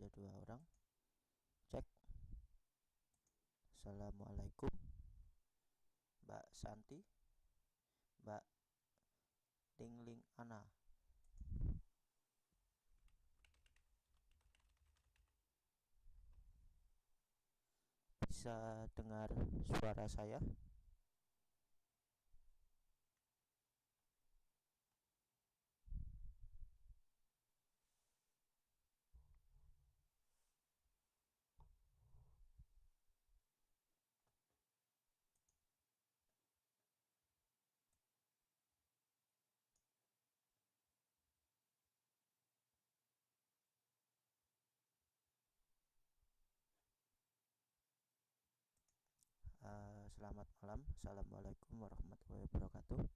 ada 2 orang. Cek. Assalamualaikum, Mbak Santi, Mbak Tingling Ana. Bisa dengar suara saya? Selamat malam. Assalamualaikum warahmatullahi wabarakatuh.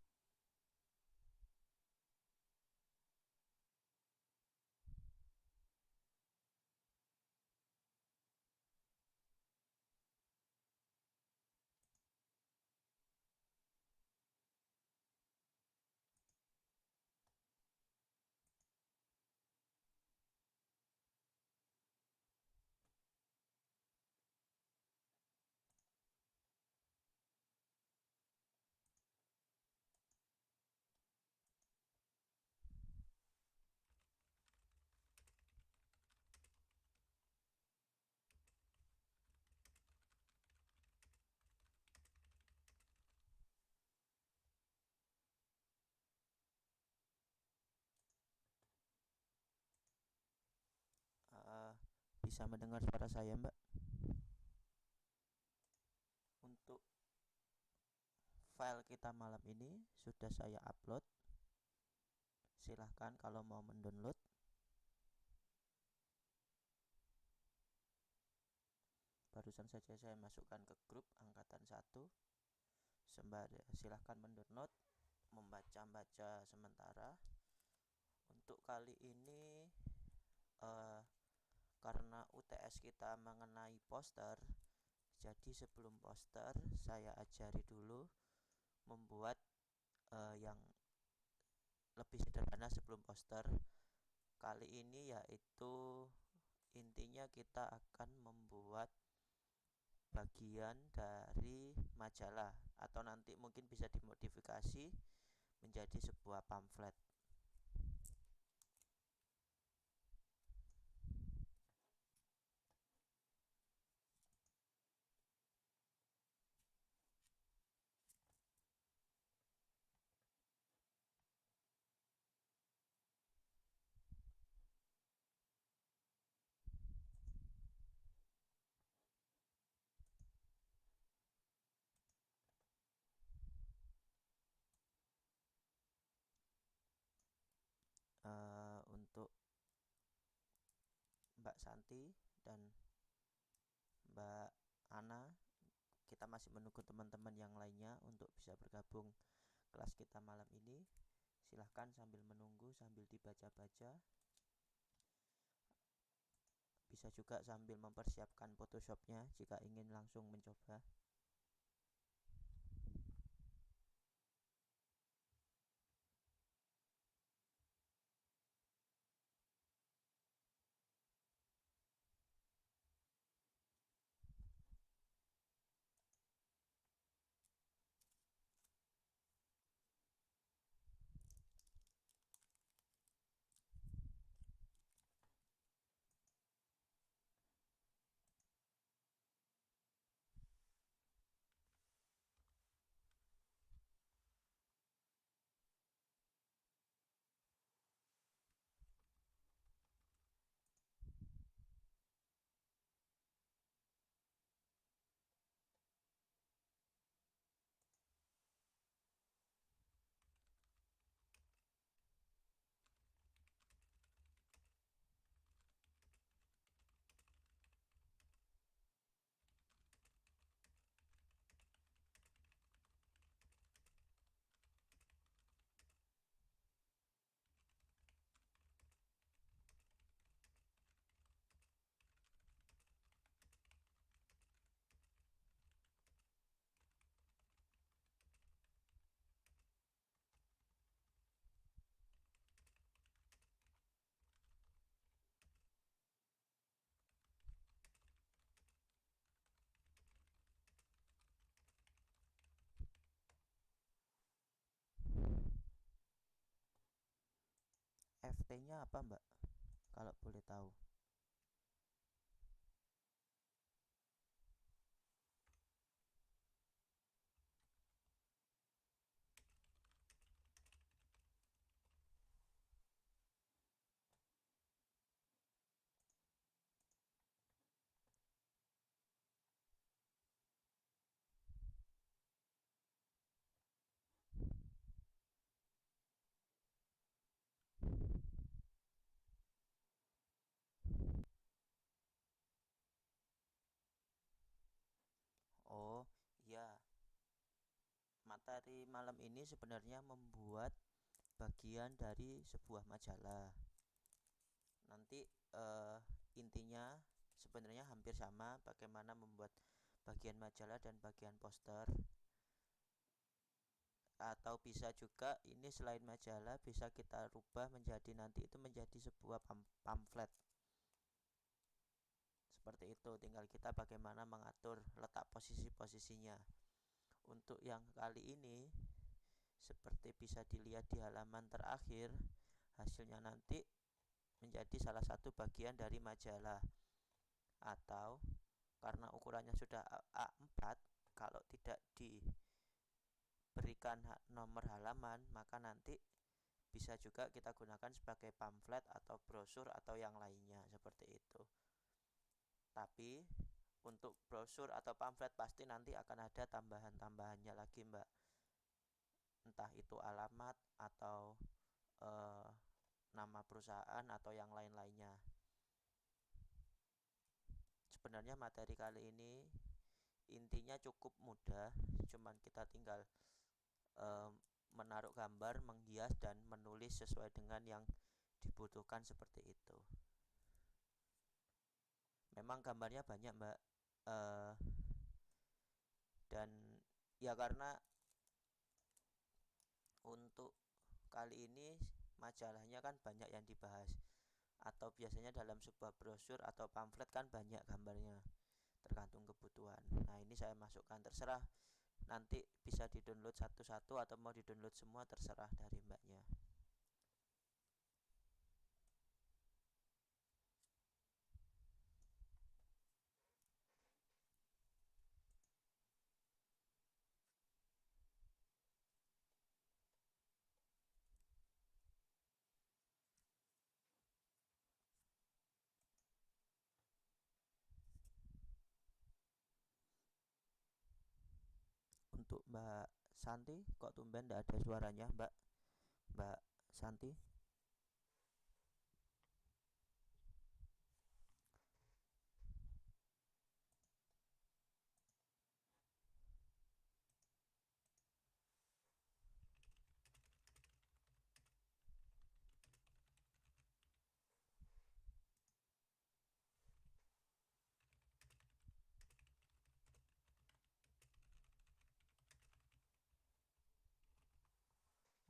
Bisa mendengar suara saya, Mbak? Untuk file kita malam ini sudah saya upload. Silahkan kalau mau mendownload. Barusan saja saya masukkan ke grup angkatan 1. Sembari silahkan mendownload, membaca-baca sementara. Untuk kali ini karena UTS kita mengenai poster, jadi sebelum poster saya ajari dulu membuat yang lebih sederhana sebelum poster. Kali ini yaitu intinya kita akan membuat bagian dari majalah, atau nanti mungkin bisa dimodifikasi menjadi sebuah pamflet. Untuk Mbak Santi dan Mbak Ana, kita masih menunggu teman-teman yang lainnya untuk bisa bergabung kelas kita malam ini. Silahkan sambil menunggu, sambil dibaca-baca. Bisa juga sambil mempersiapkan Photoshopnya jika ingin langsung mencoba. FT-nya apa Mbak? Kalau boleh tahu. Oh, iya. Materi malam ini sebenarnya membuat bagian dari sebuah majalah. Nanti eh, intinya sebenarnya hampir sama bagaimana membuat bagian majalah dan bagian poster. Atau bisa juga ini selain majalah bisa kita rubah menjadi nanti itu menjadi sebuah pamflet. Seperti itu, tinggal kita bagaimana mengatur letak posisi-posisinya. Untuk yang kali ini seperti bisa dilihat di halaman terakhir, hasilnya nanti menjadi salah satu bagian dari majalah. Atau karena ukurannya sudah A4, kalau tidak diberikan nomor halaman, maka nanti bisa juga kita gunakan sebagai pamflet atau brosur atau yang lainnya seperti itu. Tapi untuk brosur atau pamflet pasti nanti akan ada tambahan-tambahannya lagi Mbak. Entah itu alamat atau eh, nama perusahaan atau yang lain-lainnya. Sebenarnya materi kali ini intinya cukup mudah, cuman kita tinggal eh, menaruh gambar, menghias dan menulis sesuai dengan yang dibutuhkan seperti itu. Memang gambarnya banyak Mbak, eh, dan ya karena untuk kali ini majalahnya kan banyak yang dibahas, atau biasanya dalam sebuah brosur atau pamflet kan banyak gambarnya, tergantung kebutuhan. Nah ini saya masukkan, terserah nanti bisa di-download satu-satu atau mau di-download semua terserah dari mbaknya. Untuk Mbak Santi, kok tumben tidak ada suaranya Mbak Santi?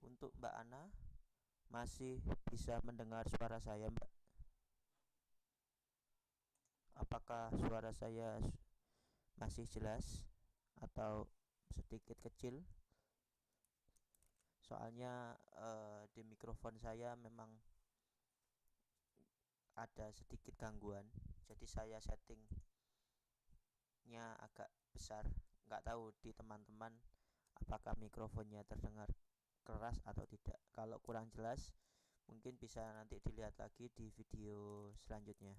Untuk Mbak Ana, masih bisa mendengar suara saya Mbak? Apakah suara saya masih jelas atau sedikit kecil? Soalnya di mikrofon saya memang ada sedikit gangguan, jadi saya settingnya agak besar. Nggak tahu di teman-teman apakah mikrofonnya terdengar keras atau tidak. Kalau kurang jelas mungkin bisa nanti dilihat lagi di video selanjutnya.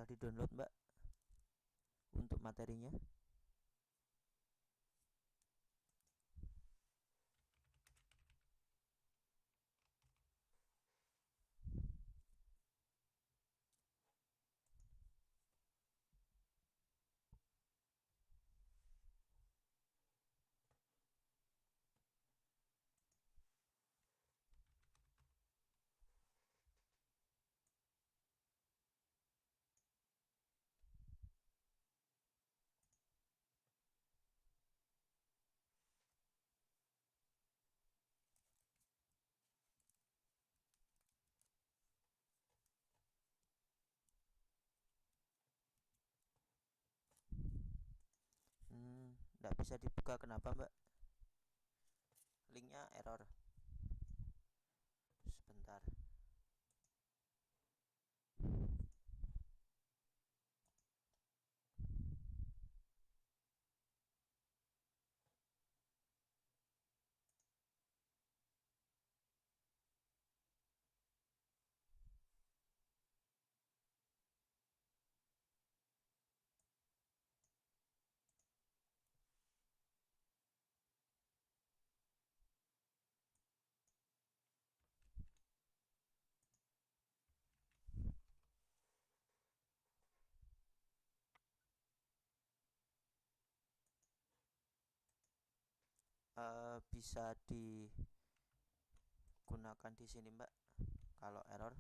sudah di-download Mbak untuk materinya? Nggak bisa dibuka, kenapa Mbak? Linknya error. Sebentar. Bisa digunakan di sini Mbak kalau error.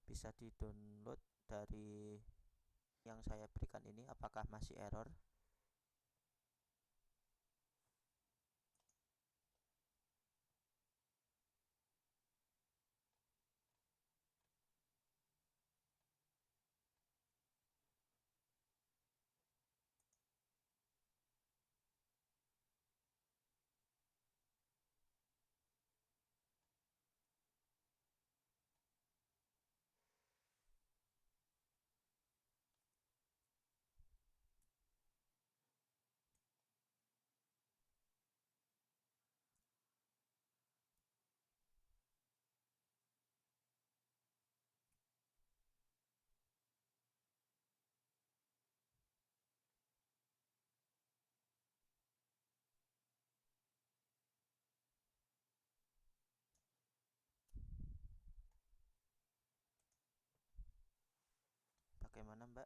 Bisa di-download dari yang saya berikan ini. Apakah masih error? Bagaimana Mbak?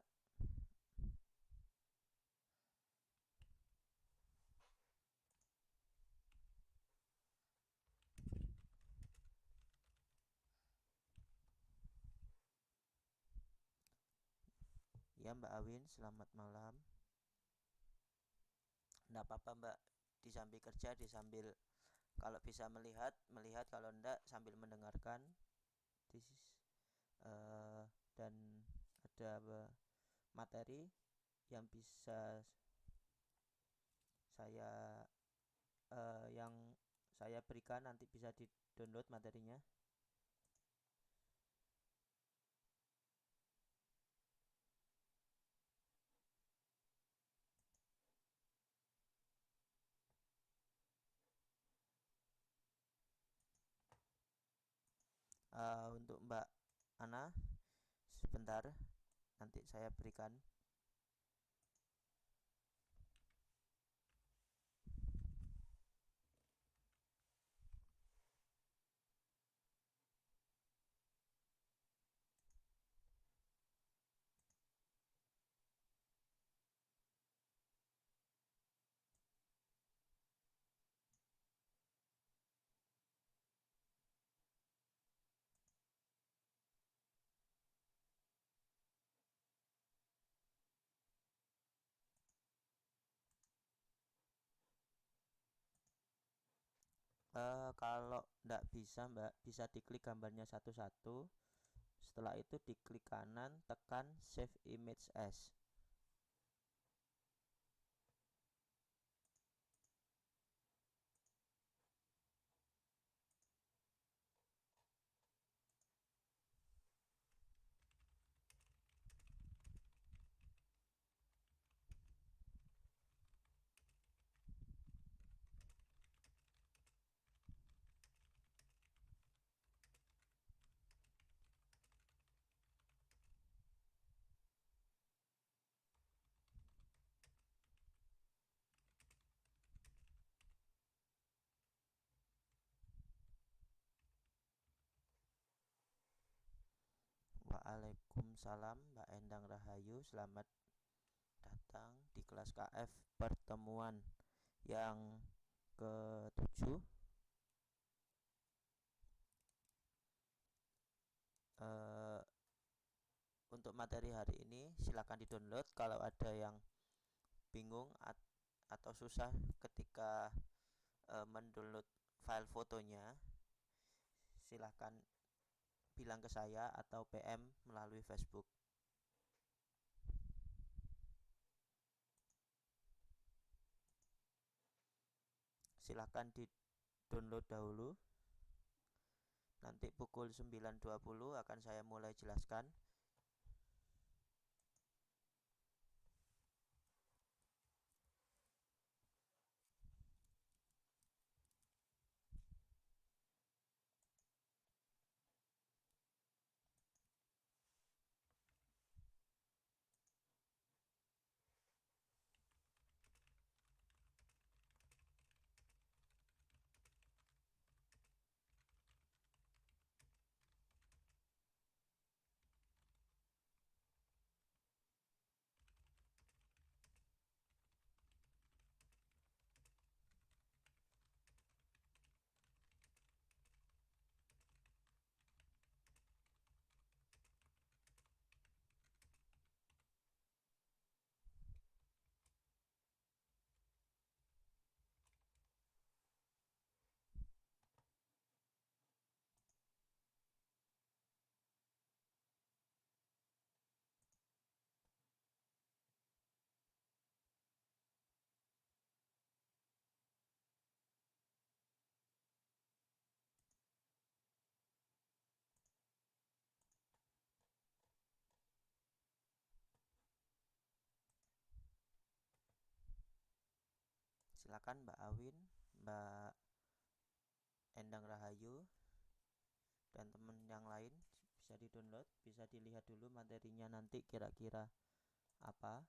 Ya Mbak Awin, selamat malam. Nggak apa-apa Mbak, disambil kerja, disambil kalau bisa melihat, kalau enggak sambil mendengarkan. Uh, dan ada materi yang bisa saya yang saya berikan, nanti bisa di-download materinya. Untuk Mbak Ana, sebentar, nanti saya berikan. Kalau nggak bisa Mbak, bisa diklik gambarnya satu-satu. Setelah itu diklik kanan, tekan save image as. salam Mbak Endang Rahayu. Selamat datang di kelas KF pertemuan yang ke-7. Untuk materi hari ini silakan di-download. Kalau ada yang bingung atau susah ketika mendownload file fotonya, silahkan bilang ke saya atau PM melalui Facebook. Silahkan di-download dahulu. Nanti pukul 9.20 akan saya mulai jelaskan. Silakan Mbak Awin, Mbak Endang Rahayu, dan teman yang lain bisa di-download, bisa dilihat dulu materinya nanti kira-kira apa.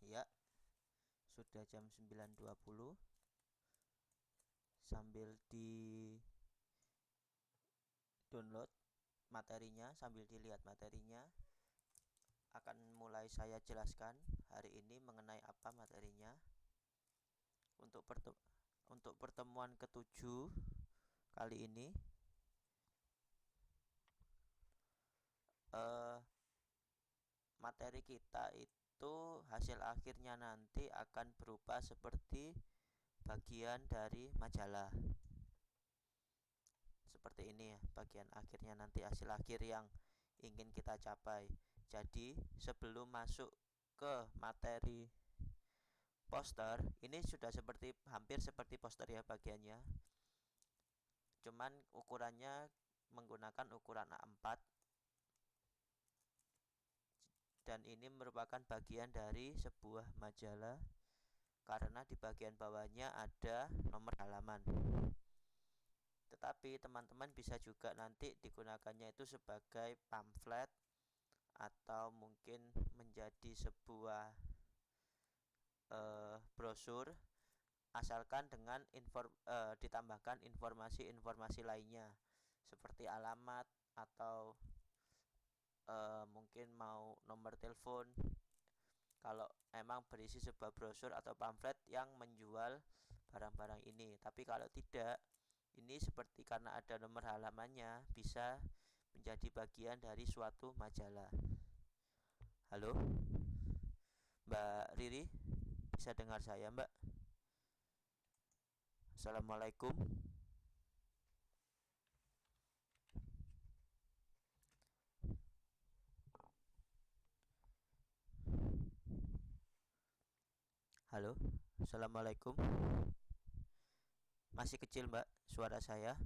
Ya, sudah jam 9.20. Sambil di-download materinya, sambil dilihat materinya, akan mulai saya jelaskan hari ini mengenai apa materinya. Untuk pertemuan ke-7 kali ini, materi kita itu hasil akhirnya nanti akan berupa seperti bagian dari majalah. Seperti ini ya, bagian akhirnya nanti, hasil akhir yang ingin kita capai. Jadi sebelum masuk ke materi poster, ini sudah hampir seperti poster ya bagiannya. Cuman ukurannya menggunakan ukuran A4, dan ini merupakan bagian dari sebuah majalah karena di bagian bawahnya ada nomor halaman. Tetapi teman-teman bisa juga nanti digunakannya itu sebagai pamflet atau mungkin menjadi sebuah brosur, asalkan dengan ditambahkan informasi-informasi lainnya seperti alamat atau mungkin mau nomor telepon kalau emang berisi sebuah brosur atau pamflet yang menjual barang-barang ini. Tapi kalau tidak, ini seperti karena ada nomor halamannya bisa menjadi bagian dari suatu majalah. Halo, Mbak Riri, bisa dengar saya, Mbak? Assalamualaikum. Halo, assalamualaikum. Masih kecil, Mbak, suara saya.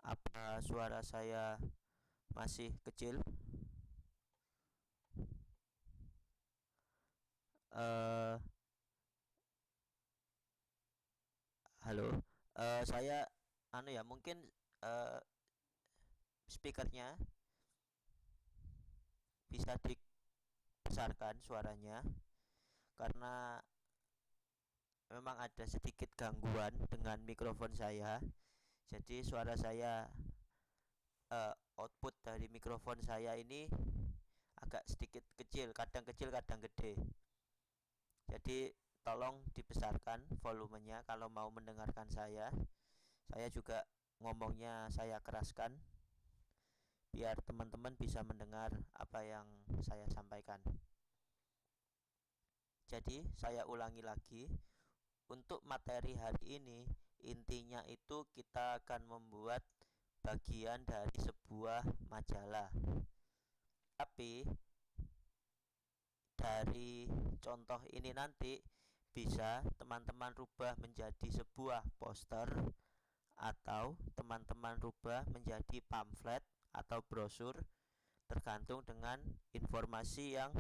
Apa suara saya masih kecil? Eh, halo. Saya mungkin eh, speakernya bisa dibesarkan suaranya karena memang ada sedikit gangguan dengan mikrofon saya. Jadi suara saya output dari mikrofon saya ini agak sedikit kecil kadang gede. Jadi tolong dibesarkan volumenya kalau mau mendengarkan saya. Saya juga ngomongnya saya keraskan biar teman-teman bisa mendengar apa yang saya sampaikan. Jadi saya ulangi lagi, untuk materi hari ini intinya itu kita akan membuat bagian dari sebuah majalah. Tapi dari contoh ini nanti bisa teman-teman rubah menjadi sebuah poster atau teman-teman rubah menjadi pamflet atau brosur, tergantung dengan informasi yang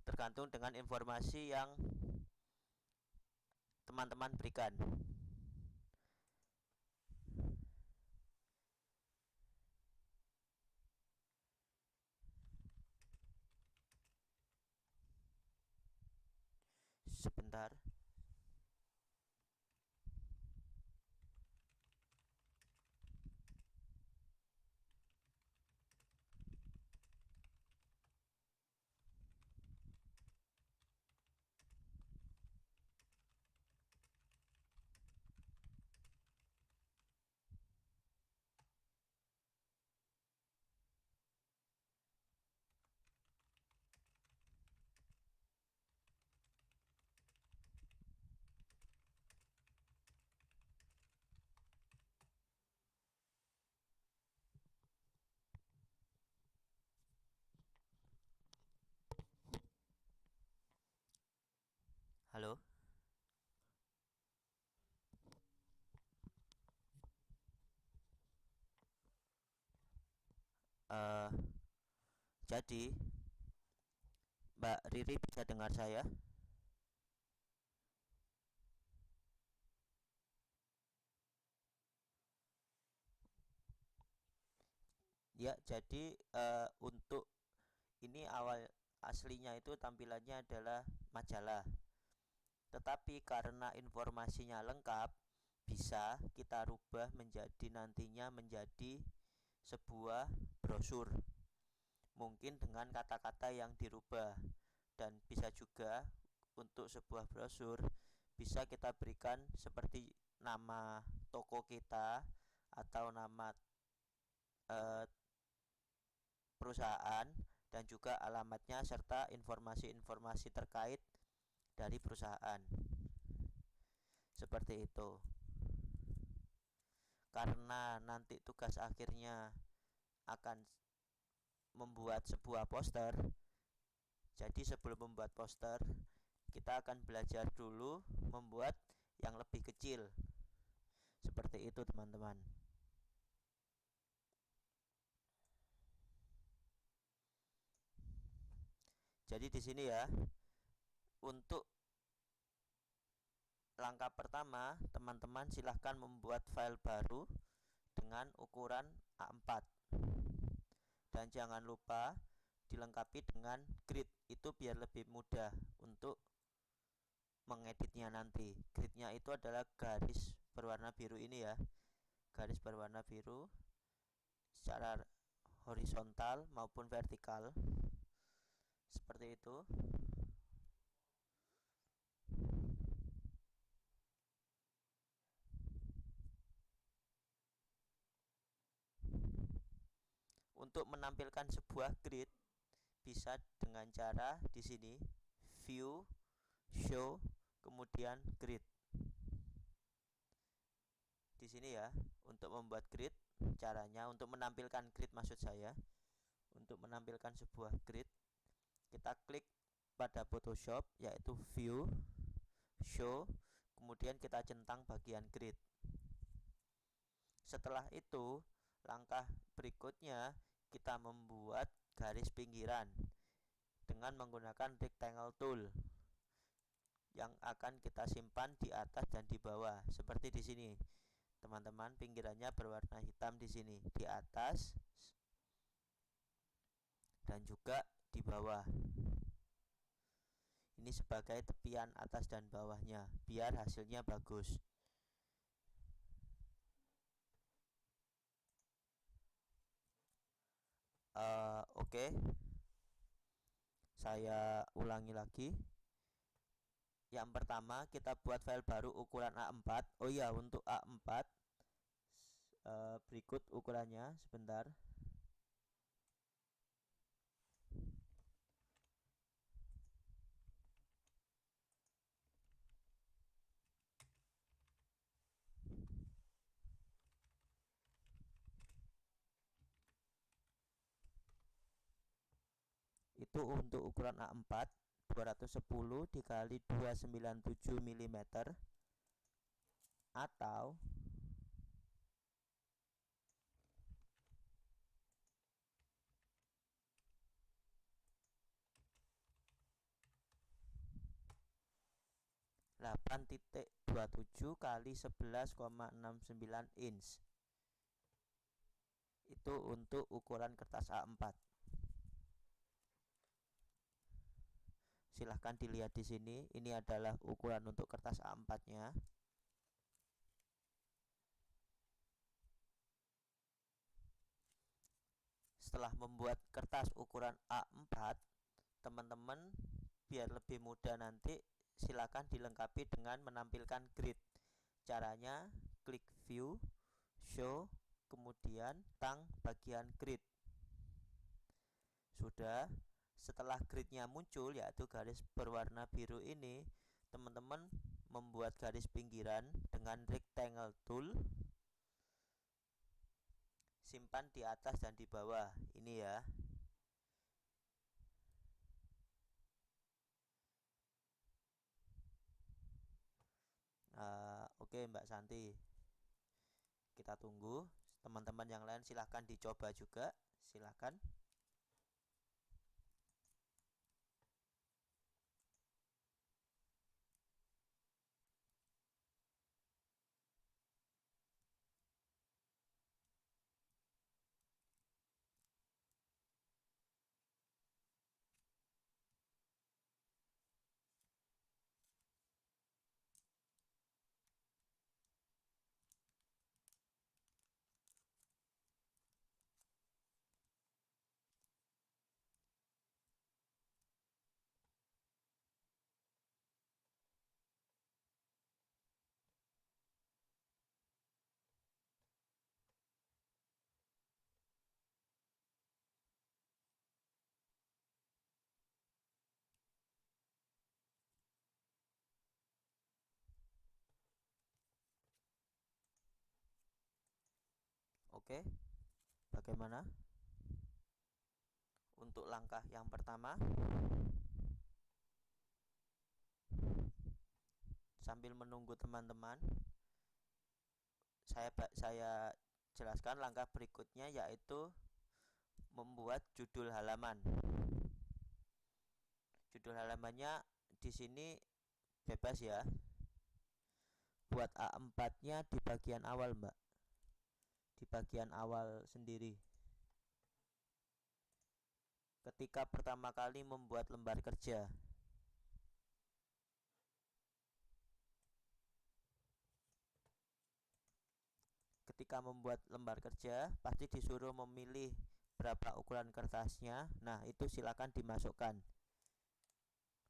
tergantung dengan informasi yang teman-teman berikan. Sebentar. Halo. Uh, jadi Mbak Riri bisa dengar saya? Ya, jadi untuk ini awal aslinya itu tampilannya adalah majalah. Tetapi karena informasinya lengkap, bisa kita rubah menjadi nantinya menjadi sebuah brosur. Mungkin dengan kata-kata yang dirubah, dan bisa juga untuk sebuah brosur bisa kita berikan seperti nama toko kita atau nama perusahaan, dan juga alamatnya serta informasi-informasi terkait dari perusahaan. Seperti itu. Karena nanti tugas akhirnya akan membuat sebuah poster, jadi sebelum membuat poster kita akan belajar dulu membuat yang lebih kecil. Seperti itu, teman-teman. Jadi di sini ya, untuk langkah pertama, teman-teman silahkan membuat file baru dengan ukuran A4. Dan jangan lupa dilengkapi dengan grid, itu biar lebih mudah untuk mengeditnya nanti. Gridnya itu adalah garis berwarna biru ini ya, garis berwarna biru secara horizontal maupun vertikal, seperti itu. Untuk menampilkan sebuah grid bisa dengan cara di sini view, show, kemudian grid. Di sini ya, untuk membuat grid, caranya untuk menampilkan grid maksud saya. Untuk menampilkan sebuah grid, kita klik pada Photoshop yaitu view, show, kemudian kita centang bagian grid. Setelah itu, langkah berikutnya kita membuat garis pinggiran dengan menggunakan rectangle tool yang akan kita simpan di atas dan di bawah. Seperti di sini, teman-teman, pinggirannya berwarna hitam di sini, di atas dan juga di bawah. Ini sebagai tepian atas dan bawahnya, biar hasilnya bagus. Oke. Saya ulangi lagi. Yang pertama, kita buat file baru ukuran A4. Oh iya, untuk A4 berikut ukurannya, sebentar. Itu untuk ukuran A4 210 dikali 297 mm atau 8,27 kali 11,69 inch. Itu untuk ukuran kertas A4. Silahkan dilihat di sini. Ini adalah ukuran untuk kertas A4-nya. Setelah membuat kertas ukuran A4, teman-teman biar lebih mudah nanti, silakan dilengkapi dengan menampilkan grid. Caranya klik view, show, kemudian tang bagian grid. Sudah. Setelah gridnya muncul, yaitu garis berwarna biru ini, teman-teman membuat garis pinggiran dengan rectangle tool, simpan di atas dan di bawah ini ya. Oke, Mbak Santi, kita tunggu. Teman-teman yang lain silahkan dicoba juga, silahkan. Oke, bagaimana? Untuk langkah yang pertama, sambil menunggu teman-teman, saya jelaskan langkah berikutnya, yaitu membuat judul halaman. Judul halamannya di sini bebas ya. Buat A4-nya di bagian awal, Mbak. Di bagian awal sendiri. Ketika pertama kali membuat lembar kerja. Ketika membuat lembar kerja, pasti disuruh memilih berapa ukuran kertasnya. Nah, itu silakan dimasukkan.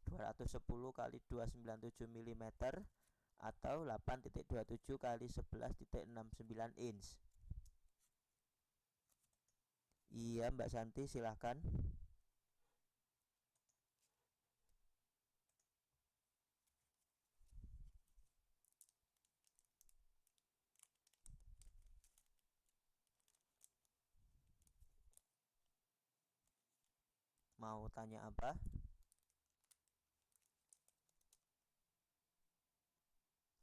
210 kali 297 mm atau 8.27 kali 11.69 inch. Iya, Mbak Santi, silahkan. Mau tanya apa?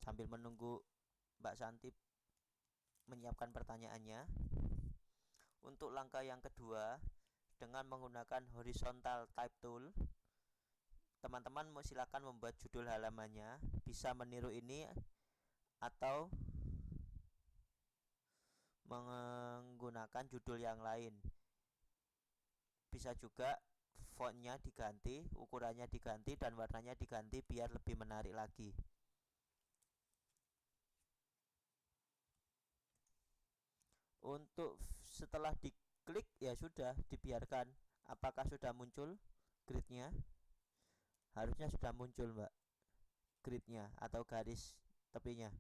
Sambil menunggu Mbak Santi menyiapkan pertanyaannya. Untuk langkah yang kedua, dengan menggunakan horizontal type tool, teman-teman silakan membuat judul halamannya. Bisa meniru ini atau menggunakan judul yang lain. Bisa juga fontnya diganti, ukurannya diganti, dan warnanya diganti biar lebih menarik lagi. Untuk setelah diklik ya sudah, dibiarkan. Apakah sudah muncul gridnya? Harusnya sudah muncul, Mbak, gridnya atau garis tepinya.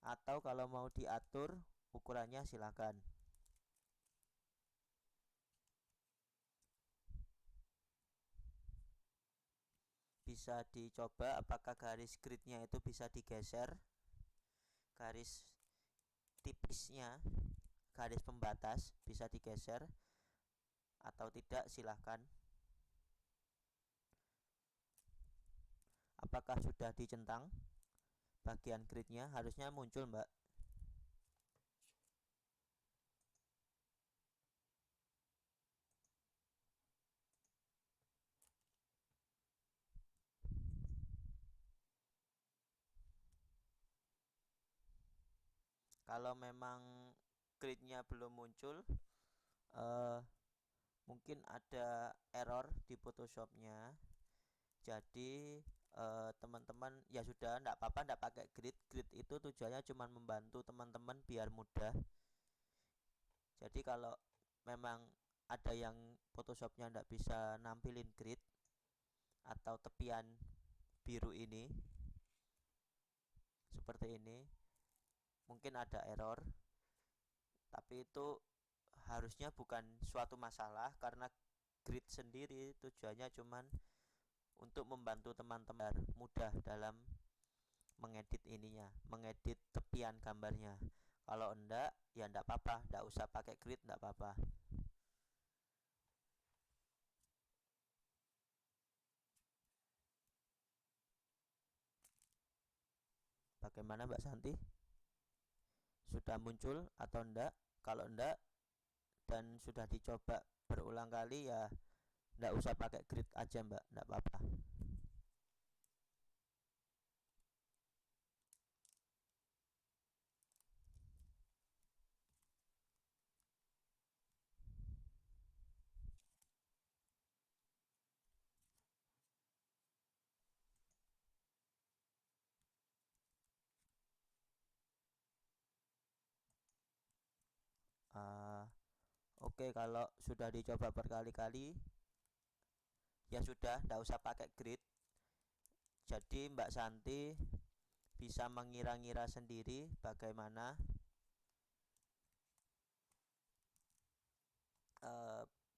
Atau kalau mau diatur ukurannya silakan. Bisa dicoba apakah garis gridnya itu bisa digeser. Garis tipisnya, garis pembatas bisa digeser atau tidak, silahkan. Apakah sudah dicentang bagian gridnya? Harusnya muncul, Mbak. Kalau memang gridnya belum muncul, mungkin ada error di Photoshopnya. Jadi teman-teman ya sudah, enggak apa-apa, enggak pakai grid. Grid itu tujuannya cuma membantu teman-teman biar mudah. Jadi kalau memang ada yang Photoshopnya enggak bisa nampilin grid atau tepian biru ini seperti ini, mungkin ada error. Tapi itu harusnya bukan suatu masalah, karena grid sendiri tujuannya cuman untuk membantu teman-teman mudah dalam mengedit ininya, mengedit tepian gambarnya. Kalau enggak, ya enggak apa-apa, enggak usah pakai grid, enggak apa-apa. Bagaimana Mbak Santi? Sudah muncul atau enggak? Kalau enggak dan sudah dicoba berulang kali, ya enggak usah pakai grid aja, Mbak, enggak apa-apa. Oke, kalau sudah dicoba berkali-kali, ya sudah, enggak usah pakai grid. Jadi Mbak Santi bisa mengira-ngira sendiri bagaimana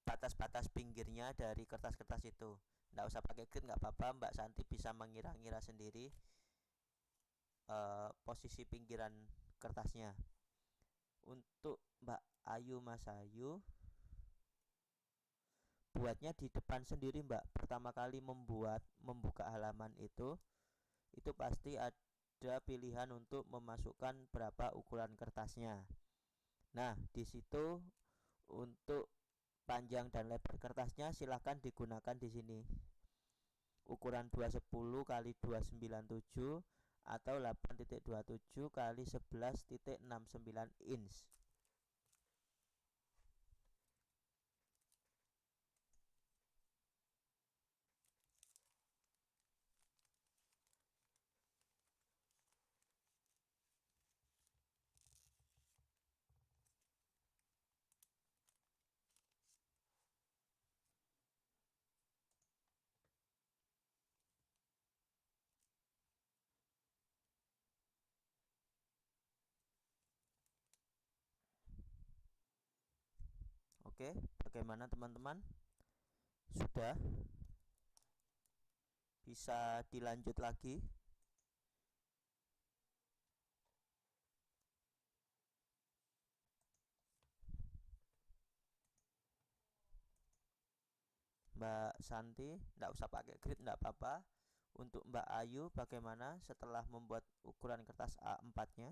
batas-batas pinggirnya dari kertas-kertas itu. Nggak usah pakai grid, nggak apa-apa, Mbak Santi bisa mengira-ngira sendiri. posisi pinggiran kertasnya. Untuk Mbak Ayu, Mas Ayu, buatnya di depan sendiri Mbak. Pertama kali membuka halaman itu pasti ada pilihan untuk memasukkan berapa ukuran kertasnya. Nah, di situ untuk panjang dan lebar kertasnya silahkan digunakan di sini. Ukuran 210 kali 297 atau 8.27 kali 11.69 inch. Oke, bagaimana teman-teman? Sudah bisa dilanjut lagi? Mbak Santi, nggak usah pakai grid, nggak apa-apa. Untuk Mbak Ayu, bagaimana setelah membuat ukuran kertas A4-nya?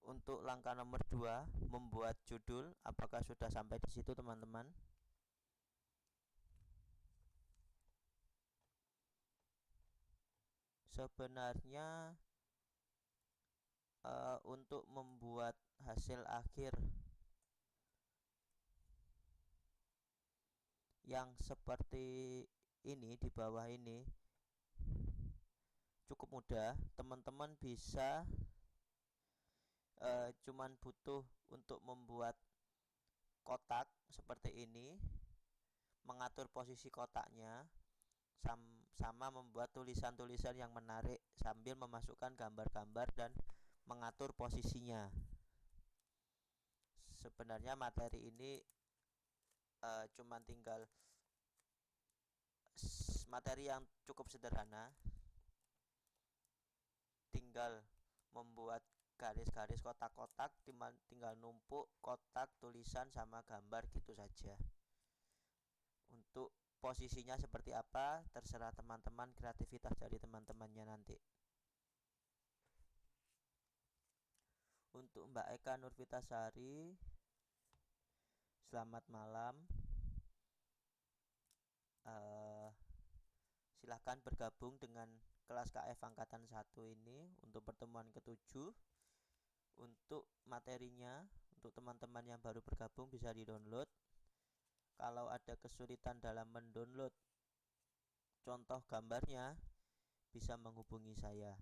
Untuk langkah nomor 2, membuat judul, apakah sudah sampai di situ teman-teman? Sebenarnya untuk membuat hasil akhir yang seperti ini di bawah ini cukup mudah. Teman-teman bisa cuman butuh untuk membuat kotak seperti ini, mengatur posisi kotaknya, sama membuat tulisan-tulisan yang menarik sambil memasukkan gambar-gambar dan mengatur posisinya. Sebenarnya materi ini cuman tinggal materi yang cukup sederhana, tinggal membuat garis-garis kotak-kotak, tinggal numpuk kotak, tulisan sama gambar gitu saja. Untuk posisinya seperti apa terserah teman-teman, kreativitas dari teman-temannya nanti. Untuk Mbak Eka Nurvitasari, selamat malam. Silahkan bergabung dengan kelas KF Angkatan 1 ini untuk pertemuan ke-7. Untuk materinya, untuk teman-teman yang baru bergabung bisa di-download. Kalau ada kesulitan dalam mendownload contoh gambarnya, bisa menghubungi saya.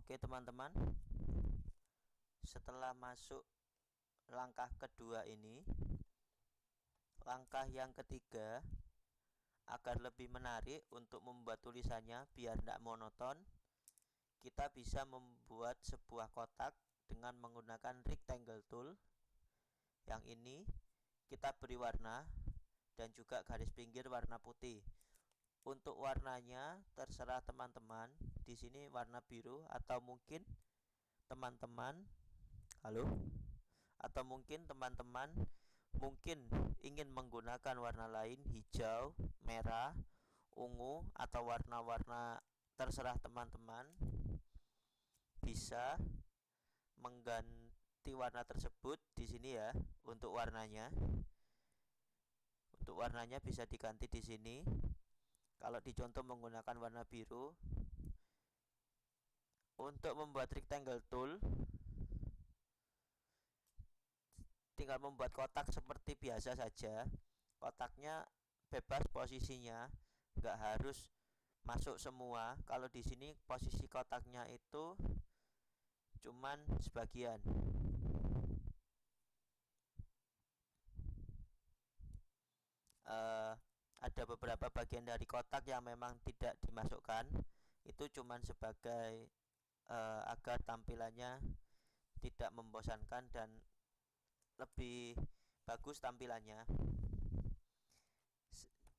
Oke teman-teman, setelah masuk langkah kedua ini, langkah yang ketiga, agar lebih menarik untuk membuat tulisannya biar tidak monoton, kita bisa membuat sebuah kotak dengan menggunakan rectangle tool. Yang ini kita beri warna dan juga garis pinggir warna putih. Untuk warnanya terserah teman-teman. Di sini warna biru, atau mungkin teman-teman, halo, atau mungkin teman-teman mungkin ingin menggunakan warna lain, hijau, merah, ungu, atau warna-warna terserah teman-teman. Bisa mengganti warna tersebut di sini ya. Untuk warnanya bisa diganti di sini. Kalau dicontoh menggunakan warna biru. Untuk membuat rectangle tool, tinggal membuat kotak seperti biasa saja. Kotaknya bebas posisinya, nggak harus masuk semua. Kalau di sini posisi kotaknya itu cuman sebagian. Ada beberapa bagian dari kotak yang memang tidak dimasukkan. Itu cuman sebagai agar tampilannya tidak membosankan dan lebih bagus tampilannya.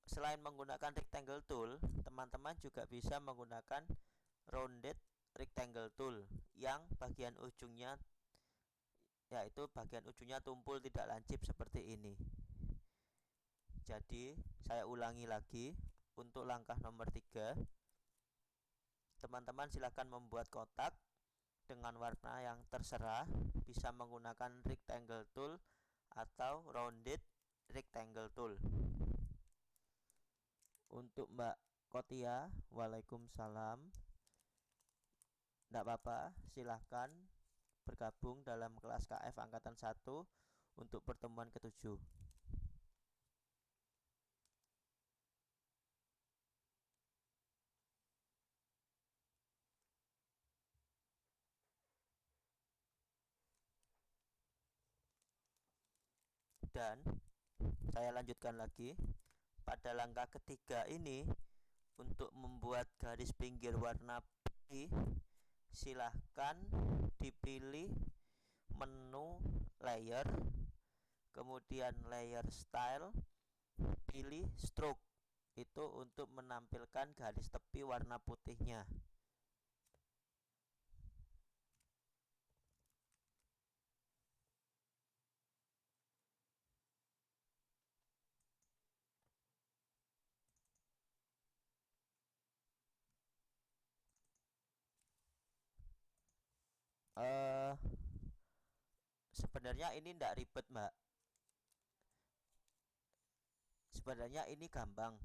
Selain menggunakan rectangle tool, teman-teman juga bisa menggunakan rounded rectangle tool yang bagian ujungnya tumpul tidak lancip seperti ini. Jadi saya ulangi lagi. Untuk langkah nomor 3, teman-teman silakan membuat kotak dengan warna yang terserah. Bisa menggunakan rectangle tool atau rounded rectangle tool. Untuk Mbak Kotia, waalaikumsalam. Tidak apa-apa, silahkan bergabung dalam kelas KF Angkatan 1 untuk pertemuan ke-7. Dan saya lanjutkan lagi. Pada langkah ketiga ini, untuk membuat garis pinggir warna putih, silahkan dipilih menu layer, kemudian layer style, pilih stroke. Itu untuk menampilkan garis tepi warna putihnya. Sebenarnya ini tidak ribet, Mbak. Sebenarnya ini gampang.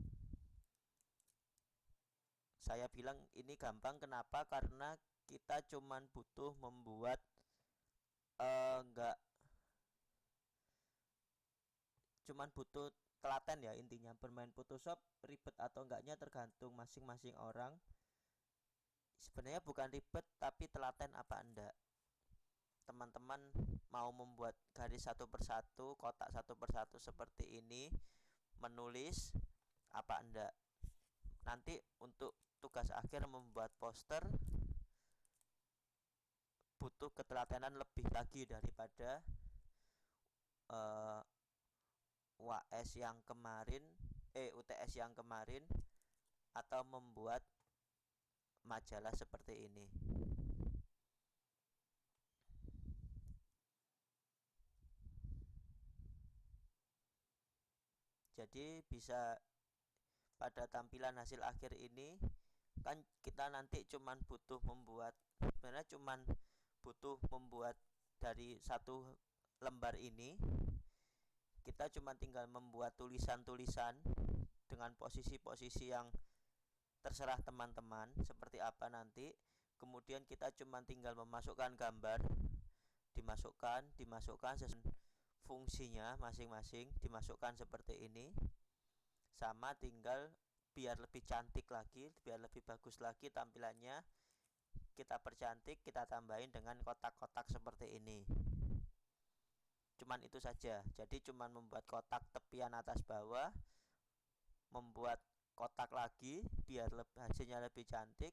Saya bilang ini gampang kenapa? Karena kita cuman butuh membuat enggak cuman butuh telaten ya. Intinya bermain Photoshop ribet atau enggaknya tergantung masing-masing orang. Sebenarnya bukan ribet, tapi telaten apa enggak. Teman-teman mau membuat garis satu persatu, kotak satu persatu seperti ini, menulis apa enggak. Nanti untuk tugas akhir membuat poster butuh ketelatenan lebih lagi daripada UTS yang kemarin, atau membuat majalah seperti ini. Jadi bisa pada tampilan hasil akhir ini kan kita nanti cuman butuh membuat dari satu lembar ini, kita cuma tinggal membuat tulisan-tulisan dengan posisi-posisi yang terserah teman-teman seperti apa nanti. Kemudian kita cuma tinggal memasukkan gambar, dimasukkan sesuai fungsinya masing-masing, dimasukkan seperti ini. Sama tinggal biar lebih cantik lagi, biar lebih bagus lagi tampilannya, kita percantik, kita tambahin dengan kotak-kotak seperti ini. Cuman itu saja. Jadi cuman membuat kotak tepian atas bawah, membuat kotak lagi biar hasilnya lebih cantik,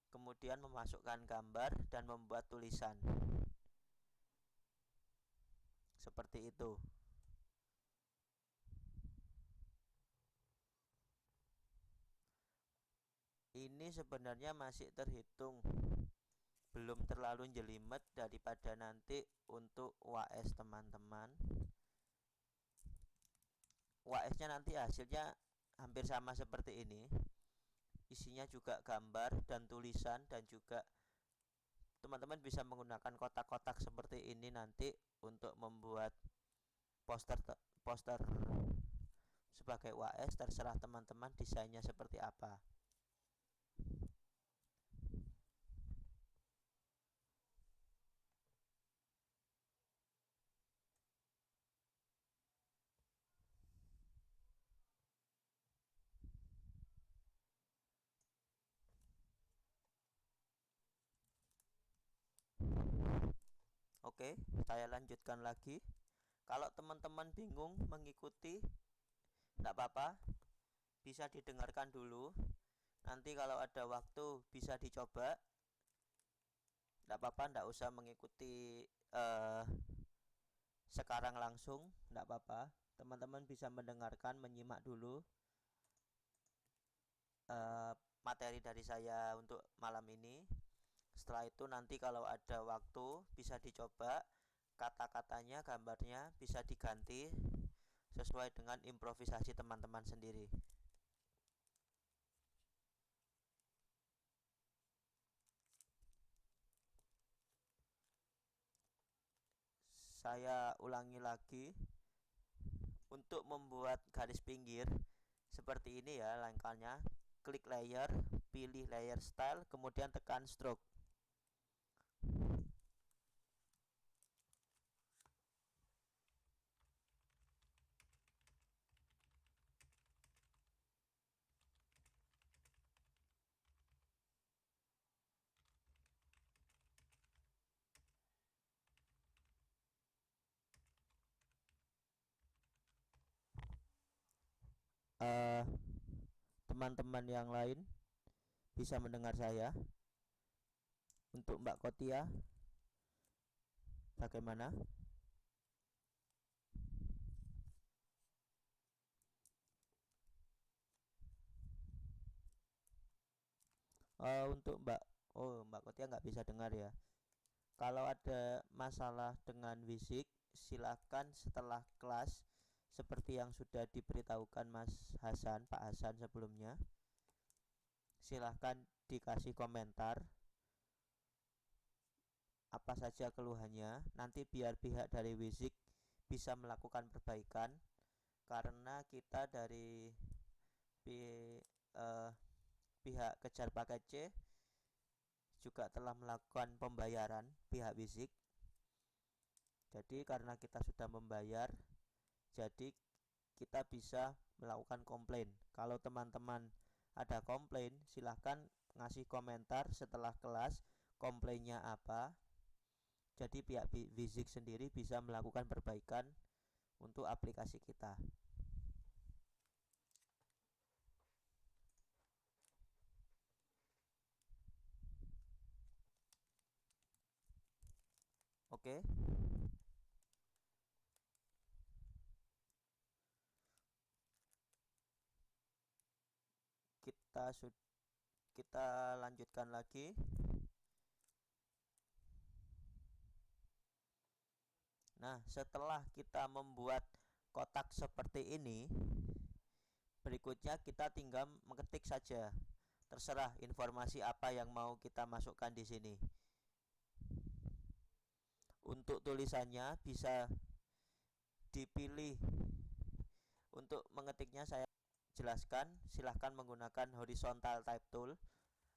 kemudian memasukkan gambar dan membuat tulisan seperti itu. Ini sebenarnya masih terhitung belum terlalu jelimet daripada nanti untuk UAS teman-teman. UAS-nya nanti hasilnya hampir sama seperti ini. Isinya juga gambar dan tulisan, dan juga teman-teman bisa menggunakan kotak-kotak seperti ini nanti untuk membuat poster poster sebagai UAS. Terserah teman-teman desainnya seperti apa. Oke, saya lanjutkan lagi. Kalau teman-teman bingung mengikuti, tidak apa-apa, bisa didengarkan dulu. Nanti kalau ada waktu bisa dicoba. Tidak apa-apa, tidak usah mengikuti sekarang langsung, tidak apa-apa. Teman-teman bisa mendengarkan, menyimak dulu materi dari saya untuk malam ini. Setelah itu nanti kalau ada waktu bisa dicoba, kata-katanya, gambarnya bisa diganti sesuai dengan improvisasi teman-teman sendiri. Saya ulangi lagi. Untuk membuat garis pinggir seperti ini ya langkahnya. Klik layer, pilih layer style, kemudian tekan stroke. Teman-teman yang lain bisa mendengar saya. Untuk Mbak Kotia, bagaimana? Untuk Mbak Kotia nggak bisa dengar ya. Kalau ada masalah dengan fisik, silakan setelah kelas seperti yang sudah diberitahukan Mas Hasan, Pak Hasan sebelumnya. Silahkan dikasih komentar apa saja keluhannya. Nanti biar pihak dari Wisik bisa melakukan perbaikan, karena kita dari pihak Kejar Paket C juga telah melakukan pembayaran pihak Wisik. Jadi karena kita sudah membayar, jadi kita bisa melakukan komplain. Kalau teman-teman ada komplain, silahkan ngasih komentar setelah kelas komplainnya apa. Jadi pihak Wisik sendiri bisa melakukan perbaikan untuk aplikasi kita. Oke. Kita lanjutkan lagi. Nah, setelah kita membuat kotak seperti ini, berikutnya kita tinggal mengetik saja. Terserah informasi apa yang mau kita masukkan di sini. Untuk tulisannya bisa dipilih. Untuk mengetiknya saya jelaskan, silahkan menggunakan horizontal type tool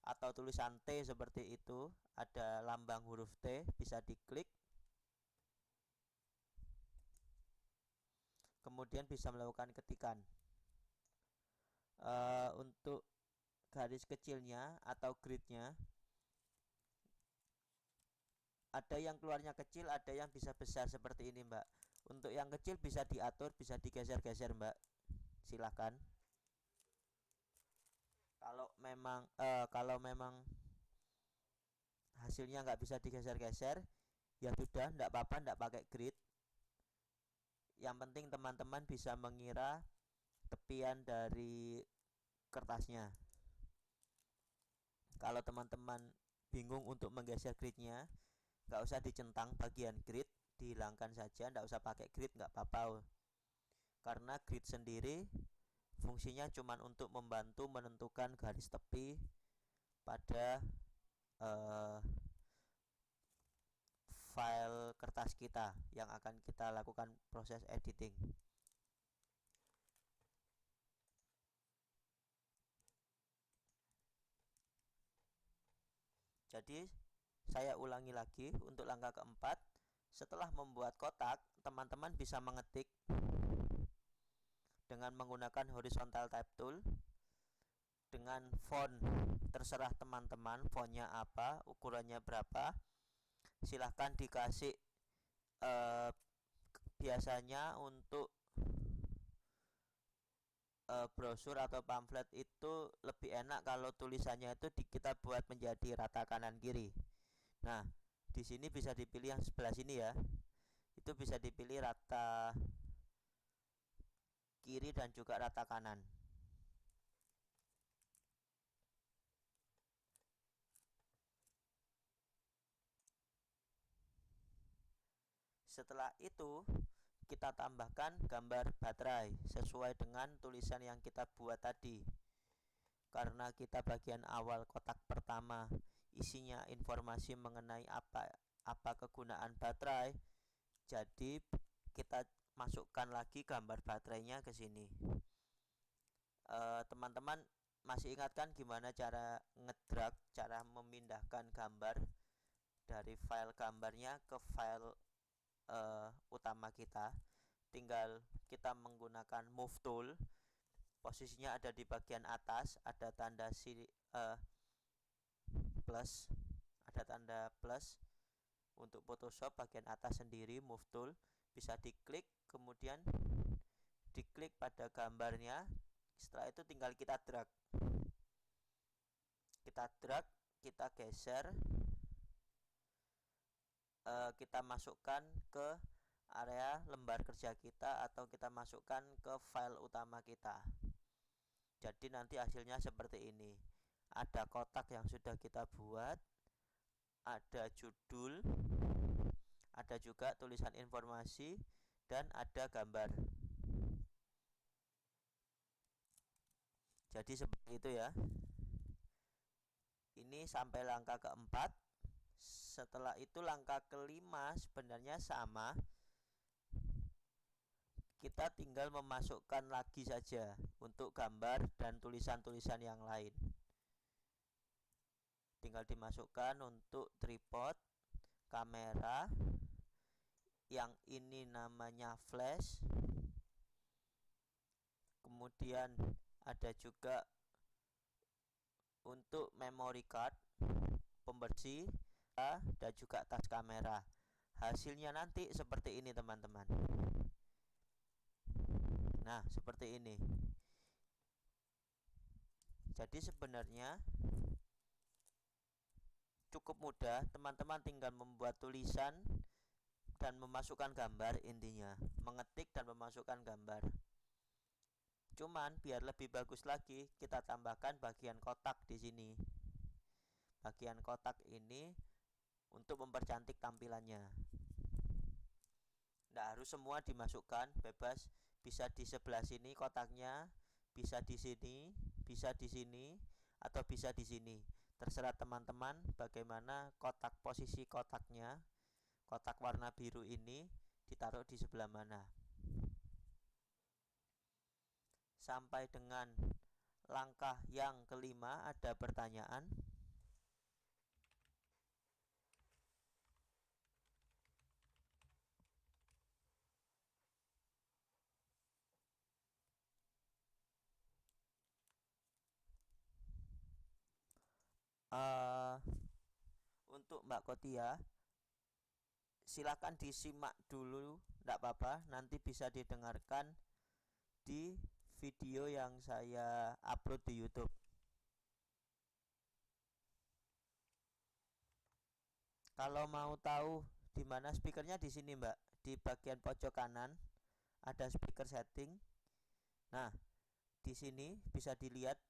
atau tulisan T seperti itu. Ada lambang huruf T, bisa diklik. Kemudian bisa melakukan ketikan. Untuk garis kecilnya atau gridnya, ada yang keluarnya kecil, ada yang bisa besar seperti ini, Mbak. Untuk yang kecil bisa diatur, bisa digeser-geser, Mbak. Silahkan. Kalau memang hasilnya nggak bisa digeser-geser, ya sudah, nggak apa-apa, nggak pakai grid. Yang penting teman-teman bisa mengira tepian dari kertasnya. Kalau teman-teman bingung untuk menggeser gridnya, nggak usah dicentang bagian grid, dihilangkan saja, nggak usah pakai grid, nggak apa-apa. Karena grid sendiri fungsinya cuma untuk membantu menentukan garis tepi pada file kertas kita yang akan kita lakukan proses editing. Jadi saya ulangi lagi untuk langkah keempat. Setelah membuat kotak, teman-teman bisa mengetik dengan menggunakan horizontal type tool dengan font terserah teman-teman, fontnya apa, ukurannya berapa. Silahkan dikasih biasanya untuk brosur atau pamflet itu lebih enak kalau tulisannya itu kita buat menjadi rata kanan kiri. Nah, di sini bisa dipilih yang sebelah sini ya. Itu bisa dipilih rata kiri dan juga rata kanan. Setelah itu kita tambahkan gambar baterai sesuai dengan tulisan yang kita buat tadi. Karena kita bagian awal kotak pertama isinya informasi mengenai apa kegunaan baterai, jadi kita masukkan lagi gambar baterainya ke sini. Teman-teman masih ingat kan gimana cara ngedrag, cara memindahkan gambar dari file gambarnya ke file utama kita? Tinggal kita menggunakan move tool, posisinya ada di bagian atas, ada tanda plus, ada tanda plus. Untuk Photoshop bagian atas sendiri move tool bisa diklik, kemudian diklik pada gambarnya. Setelah itu tinggal kita drag, kita geser, kita masukkan ke area lembar kerja kita atau kita masukkan ke file utama kita. Jadi nanti hasilnya seperti ini. Ada kotak yang sudah kita buat, ada judul, ada juga tulisan informasi, dan ada gambar. Jadi seperti itu ya. Ini sampai langkah keempat. Setelah itu langkah kelima sebenarnya sama. Kita tinggal memasukkan lagi saja untuk gambar dan tulisan-tulisan yang lain. Tinggal dimasukkan untuk tripod, kamera, yang ini namanya flash. Kemudian ada juga untuk memory card, pembersih, dan juga tas kamera. Hasilnya nanti seperti ini teman-teman. Nah, seperti ini. Jadi sebenarnya cukup mudah, teman-teman tinggal membuat tulisan dan memasukkan gambar, intinya mengetik dan memasukkan gambar. Cuman biar lebih bagus lagi, kita tambahkan bagian kotak di sini. Bagian kotak ini untuk mempercantik tampilannya. Tidak harus semua dimasukkan, bebas. Bisa di sebelah sini kotaknya, bisa di sini, bisa di sini, atau bisa di sini. Terserah teman-teman bagaimana posisi kotaknya. Kotak warna biru ini ditaruh di sebelah mana. Sampai dengan langkah yang kelima, ada pertanyaan? Untuk Mbak Kotia, silakan disimak dulu, tidak apa-apa. Nanti bisa didengarkan di video yang saya upload di YouTube. Kalau mau tahu di mana speakernya, di sini Mbak, di bagian pojok kanan ada speaker setting. Nah, di sini bisa dilihat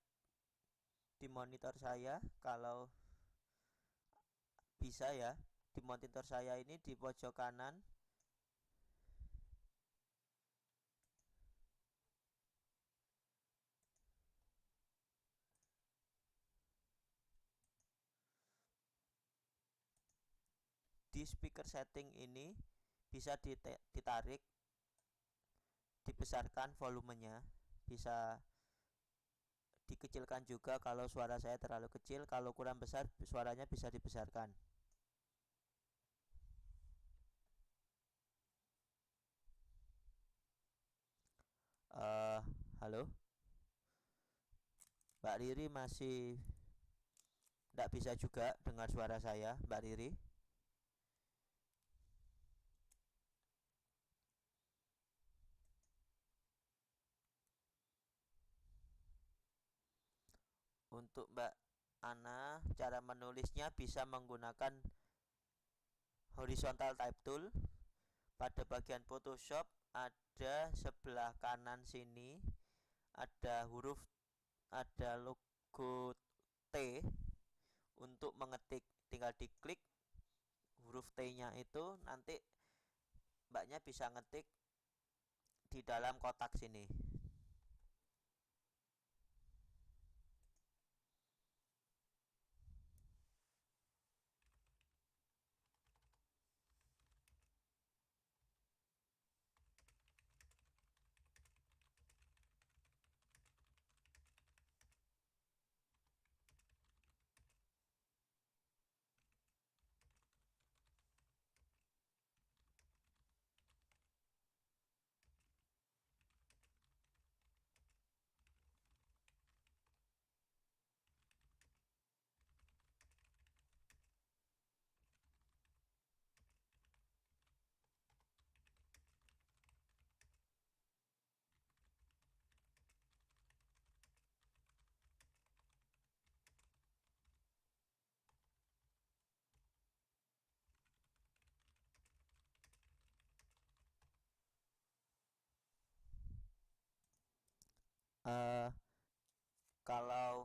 di monitor saya, kalau bisa ya, di monitor saya ini di pojok kanan di speaker setting ini bisa ditarik, dibesarkan volumenya, bisa dikecilkan juga kalau suara saya terlalu kecil, kalau kurang besar suaranya bisa dibesarkan. Halo, Mbak Riri masih tidak bisa juga dengar suara saya, Mbak Riri? Untuk Mbak Ana, cara menulisnya bisa menggunakan horizontal type tool. Pada bagian Photoshop ada sebelah kanan sini ada ada logo T untuk mengetik. Tinggal diklik huruf T-nya itu, nanti Mbaknya bisa ngetik di dalam kotak sini. uh, Kalau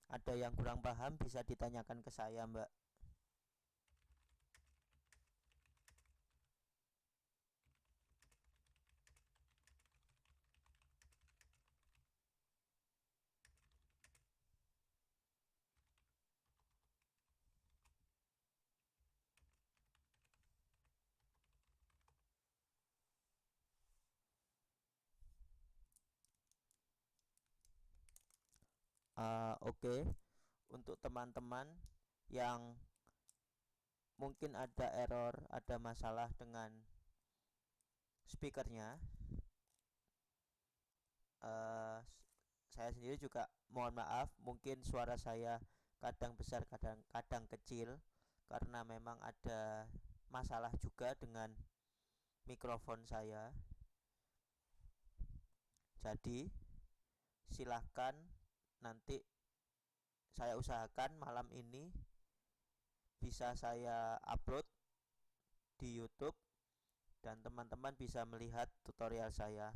ada yang kurang paham bisa ditanyakan ke saya, Mbak. Oke. Untuk teman-teman yang mungkin ada error, ada masalah dengan speakernya, saya sendiri juga mohon maaf, mungkin suara saya kadang besar, kadang kecil, karena memang ada masalah juga dengan mikrofon saya. Jadi silahkan, nanti saya usahakan malam ini bisa saya upload di YouTube dan teman-teman bisa melihat tutorial saya.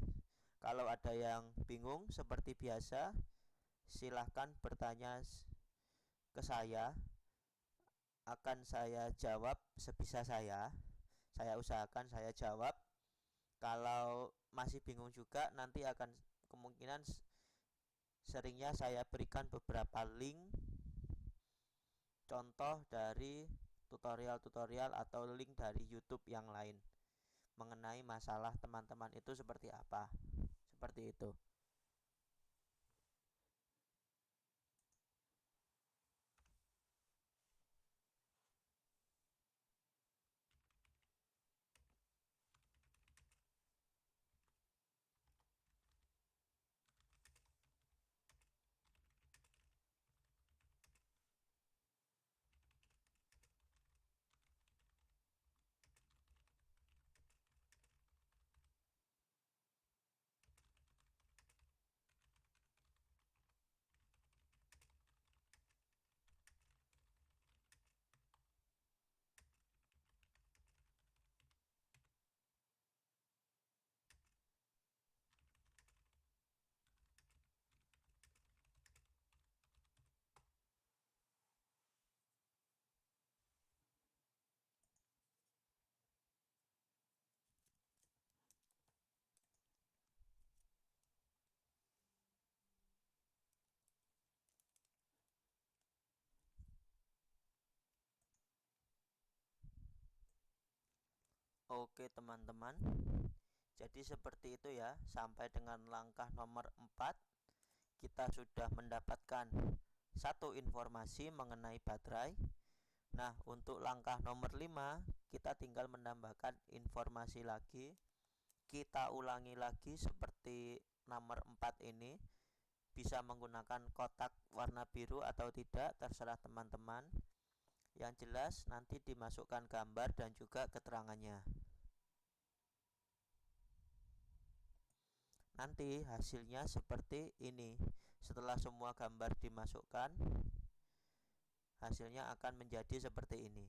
Kalau ada yang bingung seperti biasa, silahkan bertanya ke saya, akan saya jawab sebisa saya. Saya usahakan saya jawab. Kalau masih bingung juga, nanti akan kemungkinan seringnya saya berikan beberapa link contoh dari tutorial-tutorial atau link dari YouTube yang lain mengenai masalah teman-teman itu seperti apa. Seperti itu. Oke teman-teman, jadi seperti itu ya. Sampai dengan langkah nomor 4 kita sudah mendapatkan satu informasi mengenai baterai. Nah, untuk langkah nomor 5 kita tinggal menambahkan informasi lagi. Kita ulangi lagi seperti nomor 4 ini, bisa menggunakan kotak warna biru atau tidak, terserah teman-teman. Yang jelas nanti dimasukkan gambar dan juga keterangannya. Nanti hasilnya seperti ini. Setelah semua gambar dimasukkan, hasilnya akan menjadi seperti ini.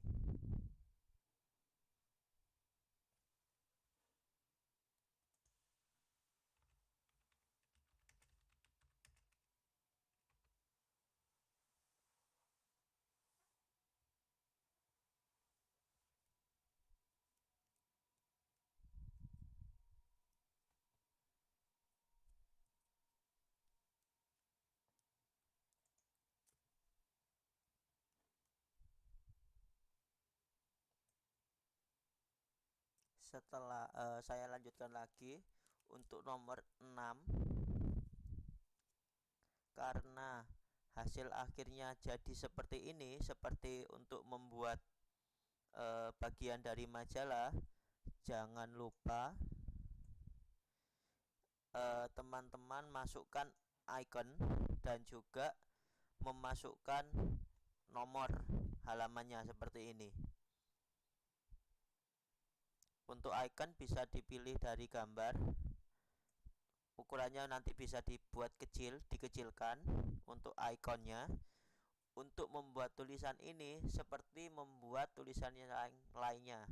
Setelah saya lanjutkan lagi untuk nomor 6, karena hasil akhirnya jadi seperti ini, seperti untuk membuat bagian dari majalah. Jangan lupa teman-teman masukkan icon dan juga memasukkan nomor halamannya seperti ini. Untuk icon bisa dipilih dari gambar, ukurannya nanti bisa dibuat kecil, dikecilkan untuk ikonnya. Untuk membuat tulisan ini seperti membuat tulisannya lainnya.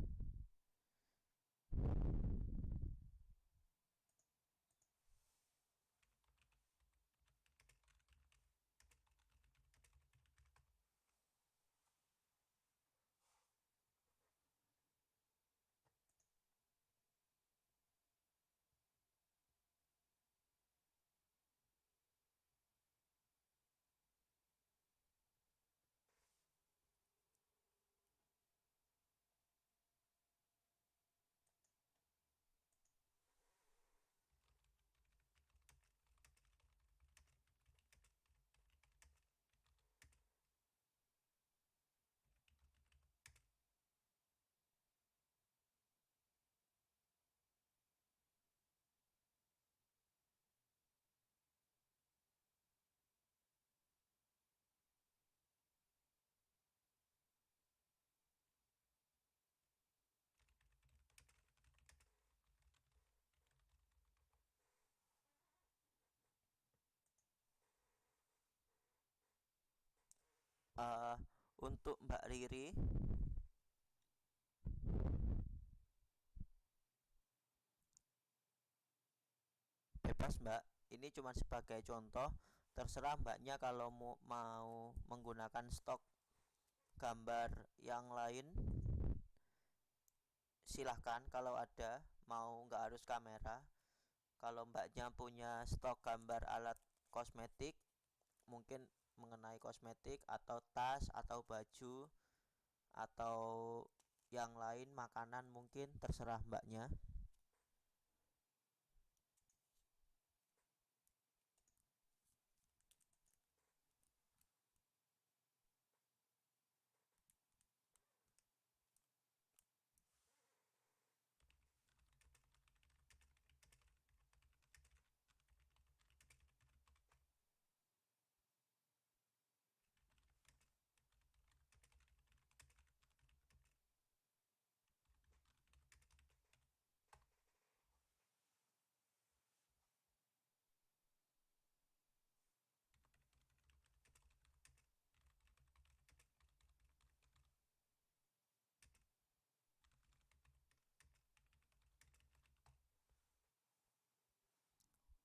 Untuk Mbak Riri, bebas Mbak, ini cuma sebagai contoh. Terserah Mbaknya kalau mau menggunakan stok gambar yang lain, silahkan. Kalau ada, mau nggak harus kamera. Kalau Mbaknya punya stok gambar alat kosmetik, mungkin mengenai kosmetik atau tas atau baju atau yang lain, makanan, mungkin terserah Mbaknya.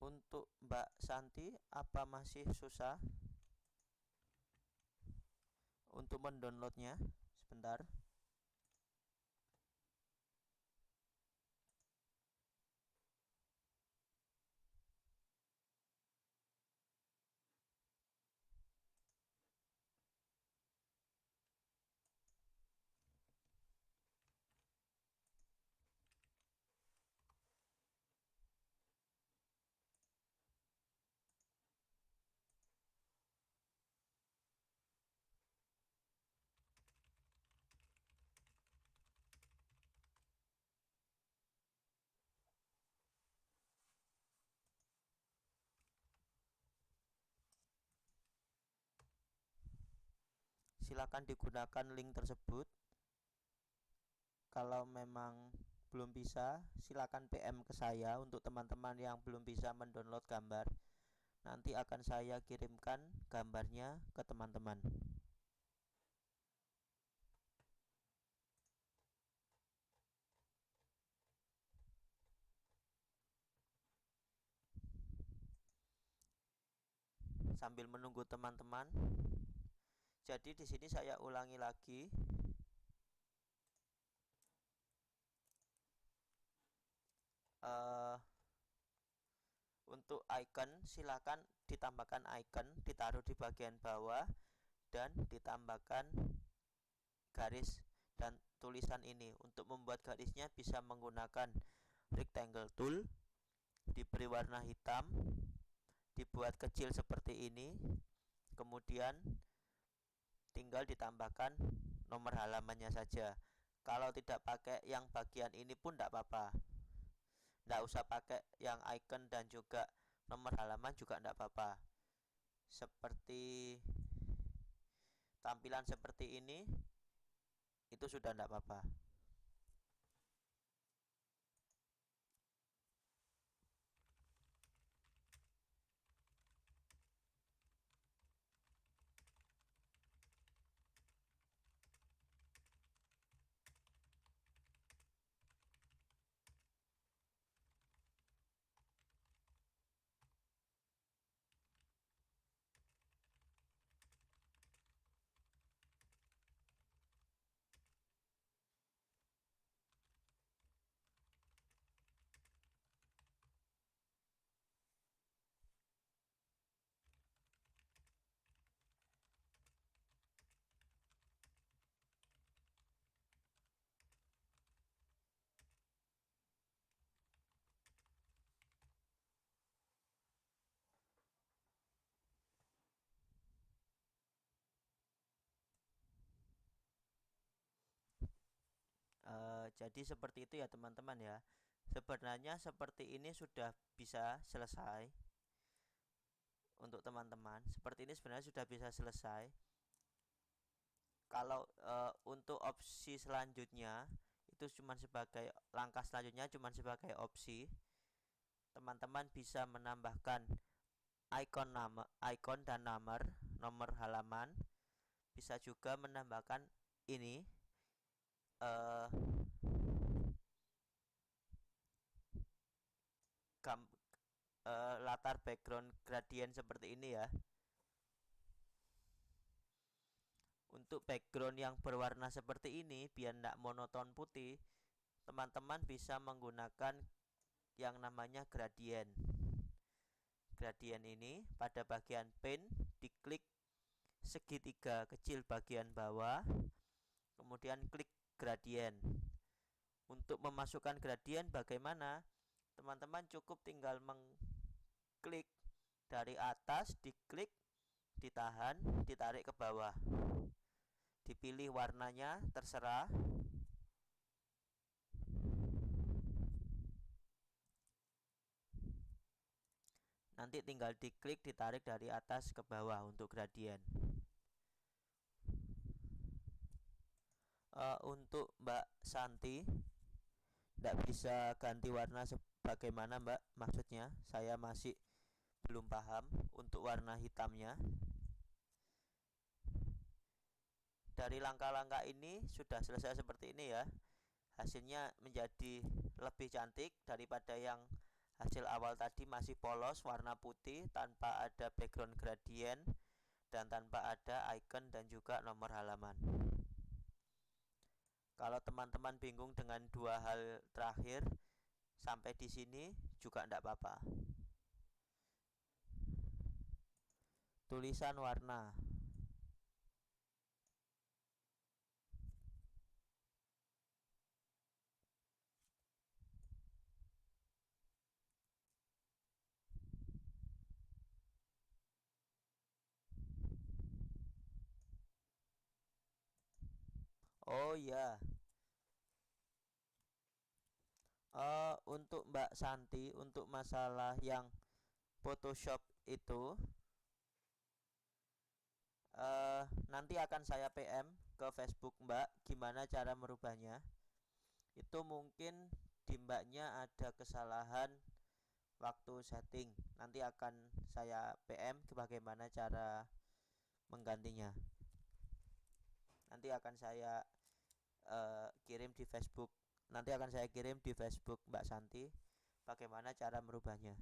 Untuk Mbak Santi, apa masih susah untuk mendownloadnya? Sebentar. silakan digunakan link tersebut. Kalau memang belum bisa, silakan PM ke saya. Untuk teman-teman yang belum bisa mendownload gambar, nanti akan saya kirimkan gambarnya ke teman-teman. Sambil menunggu teman-teman, jadi di sini saya ulangi lagi. Untuk icon, silakan ditambahkan icon, ditaruh di bagian bawah dan ditambahkan garis dan tulisan ini. Untuk membuat garisnya bisa menggunakan rectangle tool, diberi warna hitam, dibuat kecil seperti ini, kemudian tinggal ditambahkan nomor halamannya saja. Kalau tidak pakai yang bagian ini pun tidak apa-apa, tidak usah pakai yang icon dan juga nomor halaman juga tidak apa-apa. Seperti tampilan seperti ini, itu sudah tidak apa-apa. Jadi seperti itu ya teman-teman ya. Sebenarnya seperti ini sudah bisa selesai. Untuk teman-teman seperti ini sebenarnya sudah bisa selesai. Kalau untuk opsi selanjutnya, itu cuma sebagai langkah selanjutnya, cuma sebagai opsi. Teman-teman bisa menambahkan icon dan nomor halaman. Bisa juga menambahkan ini latar background gradient seperti ini ya. Untuk background yang berwarna seperti ini biar tidak monoton putih, teman-teman bisa menggunakan yang namanya gradient. Gradient ini pada bagian pen diklik segitiga kecil bagian bawah, kemudian klik gradient. Untuk memasukkan gradient bagaimana? Teman-teman cukup tinggal mengklik dari atas, diklik, ditahan, ditarik ke bawah. Dipilih warnanya, terserah. Nanti tinggal diklik, ditarik dari atas ke bawah untuk gradient. Untuk Mbak Santi, tidak bisa ganti warna sebagaimana Mbak? Maksudnya saya masih belum paham untuk warna hitamnya. Dari langkah-langkah ini sudah selesai seperti ini ya. Hasilnya menjadi lebih cantik daripada yang hasil awal tadi masih polos warna putih tanpa ada background gradient dan tanpa ada icon dan juga nomor halaman. Kalau teman-teman bingung dengan dua hal terakhir, sampai di sini juga tidak apa-apa. Tulisan warna. Oh ya, untuk Mbak Santi, untuk masalah yang Photoshop itu, Nanti akan saya PM ke Facebook Mbak gimana cara merubahnya. Itu mungkin di Mbaknya ada kesalahan waktu setting. Nanti akan saya PM ke bagaimana cara menggantinya. Nanti akan saya kirim di Facebook. Nanti akan saya kirim di Facebook Mbak Santi bagaimana cara merubahnya.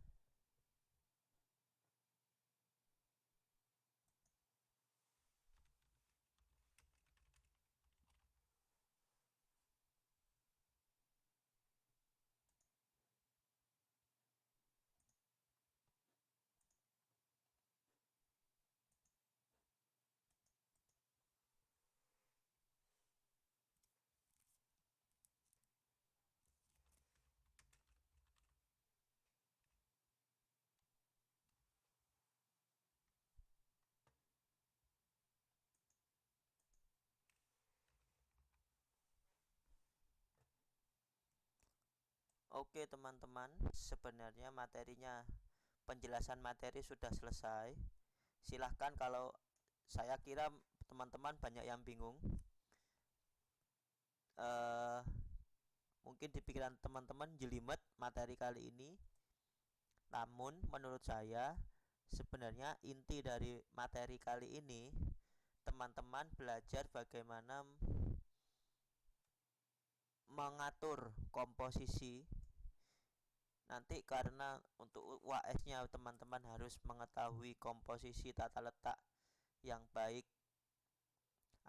Oke teman-teman, sebenarnya materinya, penjelasan materi sudah selesai. Silahkan, kalau saya kira teman-teman banyak yang bingung. eh Mungkin di pikiran teman-teman jelimet materi kali ini. Namun menurut saya sebenarnya inti dari materi kali ini teman-teman belajar bagaimana mengatur komposisi. Nanti karena untuk UAS-nya teman-teman harus mengetahui komposisi tata letak yang baik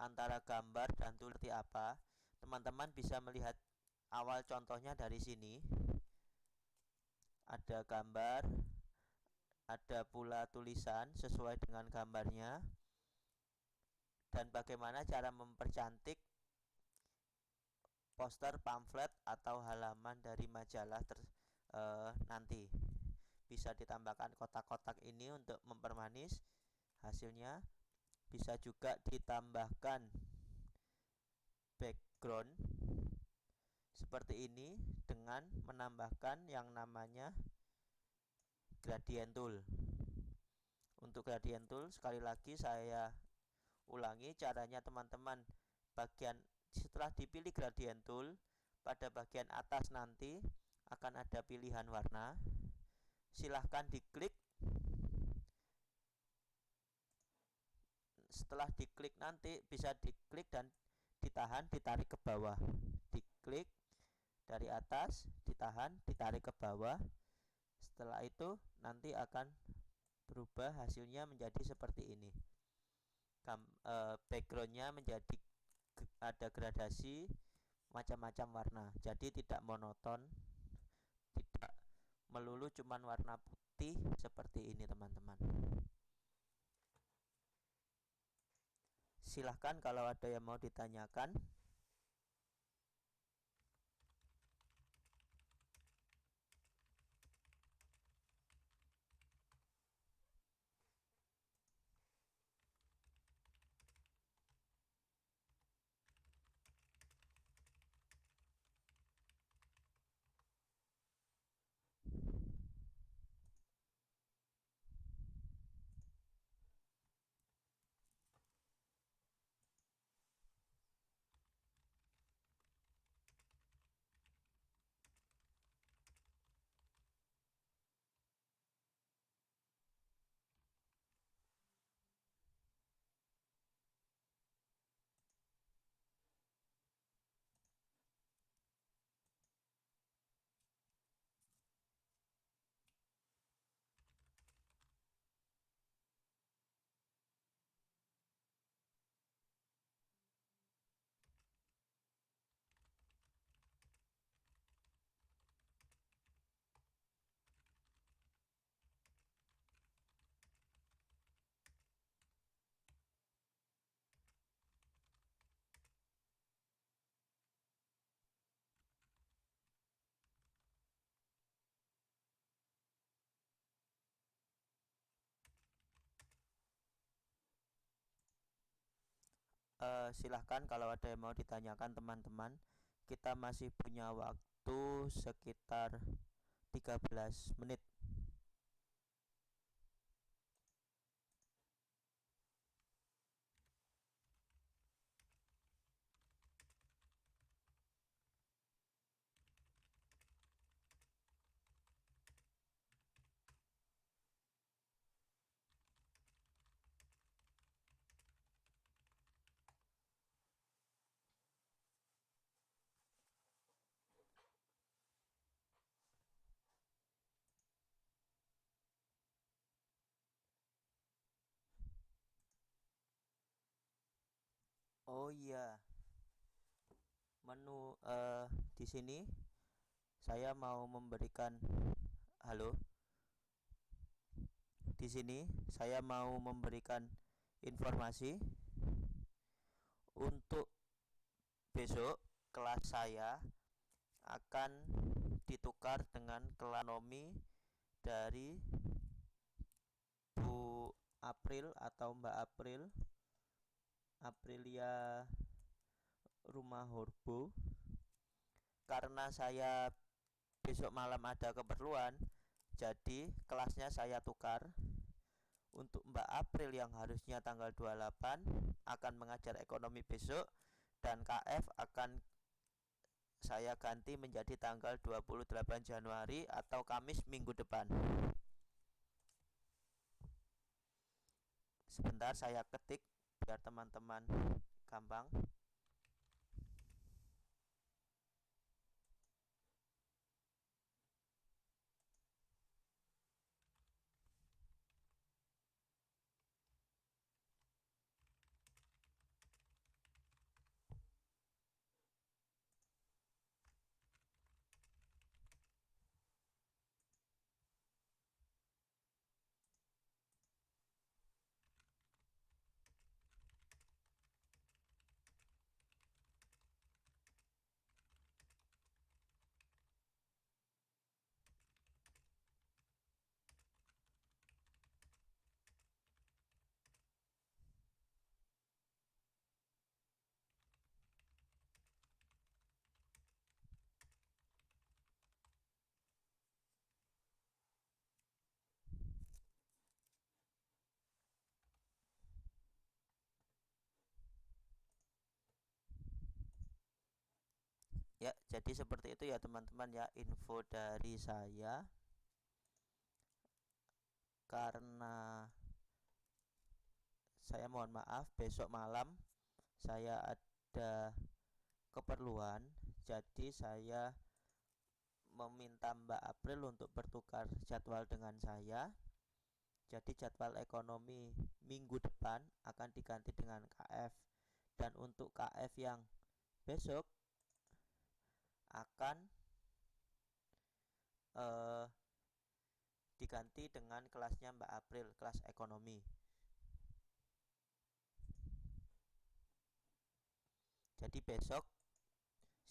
antara gambar dan tulis seperti apa. Teman-teman bisa melihat awal contohnya dari sini. Ada gambar, ada pula tulisan sesuai dengan gambarnya, dan bagaimana cara mempercantik poster, pamflet atau halaman dari majalah nanti. Bisa ditambahkan kotak-kotak ini untuk mempermanis hasilnya. Bisa juga ditambahkan background seperti ini dengan menambahkan yang namanya gradient tool. Untuk gradient tool sekali lagi saya ulangi caranya teman-teman. Bagian setelah dipilih gradient tool, pada bagian atas nanti akan ada pilihan warna. Silahkan diklik. Setelah diklik nanti bisa diklik dan ditahan, ditarik ke bawah. Diklik dari atas, ditahan, ditarik ke bawah. Setelah itu nanti akan berubah hasilnya menjadi seperti ini. Backgroundnya menjadi ada gradasi macam-macam warna, jadi tidak monoton, tidak melulu cuman warna putih seperti ini teman-teman. Silahkan kalau ada yang mau ditanyakan. Silahkan kalau ada yang mau ditanyakan teman-teman. Kita masih punya waktu sekitar 13 menit. Oh iya, menu di sini saya mau memberikan halo. Di sini saya mau memberikan informasi untuk besok kelas saya akan ditukar dengan kelas dari Bu April atau Mbak April, Aprilia Rumah Horbo. Karena saya besok malam ada keperluan, jadi kelasnya saya tukar. Untuk Mbak April yang harusnya tanggal 28 akan mengajar ekonomi besok, dan KF akan saya ganti menjadi tanggal 28 Januari atau Kamis minggu depan. Sebentar saya ketik biar teman-teman gampang. Ya, jadi seperti itu ya teman-teman ya, info dari saya. Karena saya mohon maaf besok malam saya ada keperluan, jadi saya meminta Mbak April untuk bertukar jadwal dengan saya. Jadi jadwal ekonomi minggu depan akan diganti dengan KF, dan untuk KF yang besok akan diganti dengan kelasnya Mbak April, kelas ekonomi. Jadi besok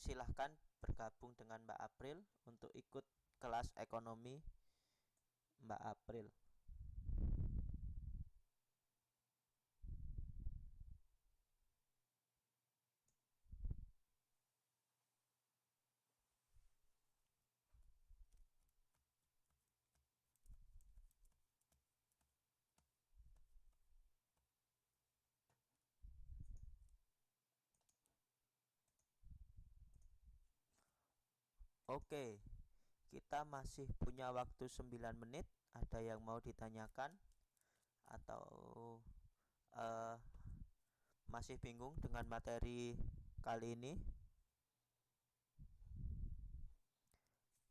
silahkan bergabung dengan Mbak April untuk ikut kelas ekonomi Mbak April. Oke, kita masih punya waktu 9 menit. Ada yang mau ditanyakan atau uh, masih bingung dengan materi kali ini?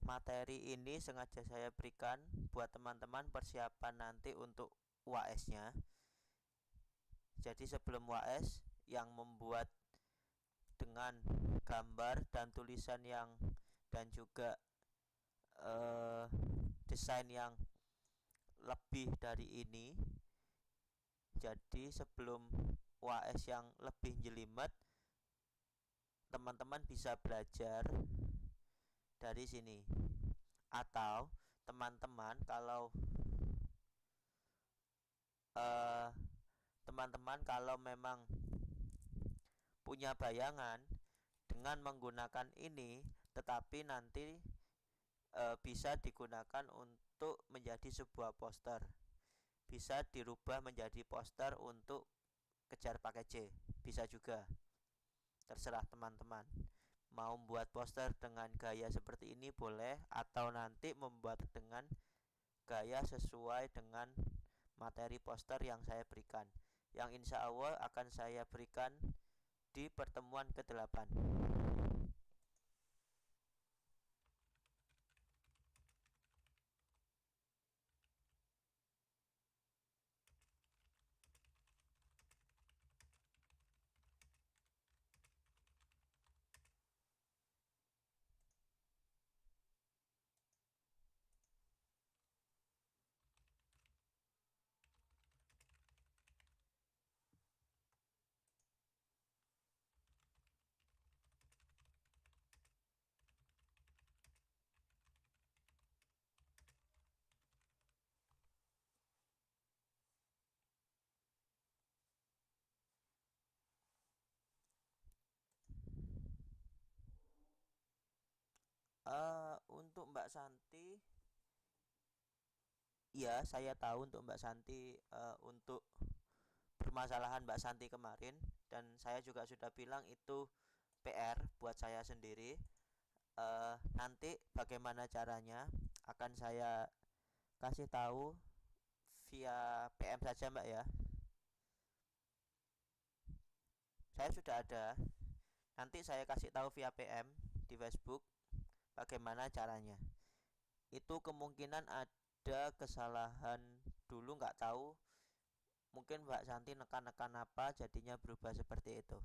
Materi ini sengaja saya berikan buat teman-teman persiapan nanti untuk UAS-nya. Jadi sebelum UAS yang membuat dengan gambar dan tulisan yang dan juga desain yang lebih dari ini. Jadi sebelum UAS yang lebih jelimet, teman-teman bisa belajar dari sini. Atau teman-teman kalau memang punya bayangan dengan menggunakan ini, tetapi nanti bisa digunakan untuk menjadi sebuah poster. Bisa dirubah menjadi poster untuk kejar pakai C, bisa juga. Terserah teman-teman. Mau membuat poster dengan gaya seperti ini boleh, atau nanti membuat dengan gaya sesuai dengan materi poster yang saya berikan, yang insya Allah akan saya berikan di pertemuan ke-8. Mbak Santi, ya saya tahu untuk Mbak Santi, untuk permasalahan Mbak Santi kemarin, dan saya juga sudah bilang itu PR buat saya sendiri. Nanti bagaimana caranya akan saya kasih tahu via PM saja Mbak ya. Saya sudah ada. Nanti saya kasih tahu via PM di Facebook bagaimana caranya. Itu kemungkinan ada kesalahan dulu, nggak tahu. Mungkin Mbak Santi nekan-nekan apa jadinya berubah seperti itu.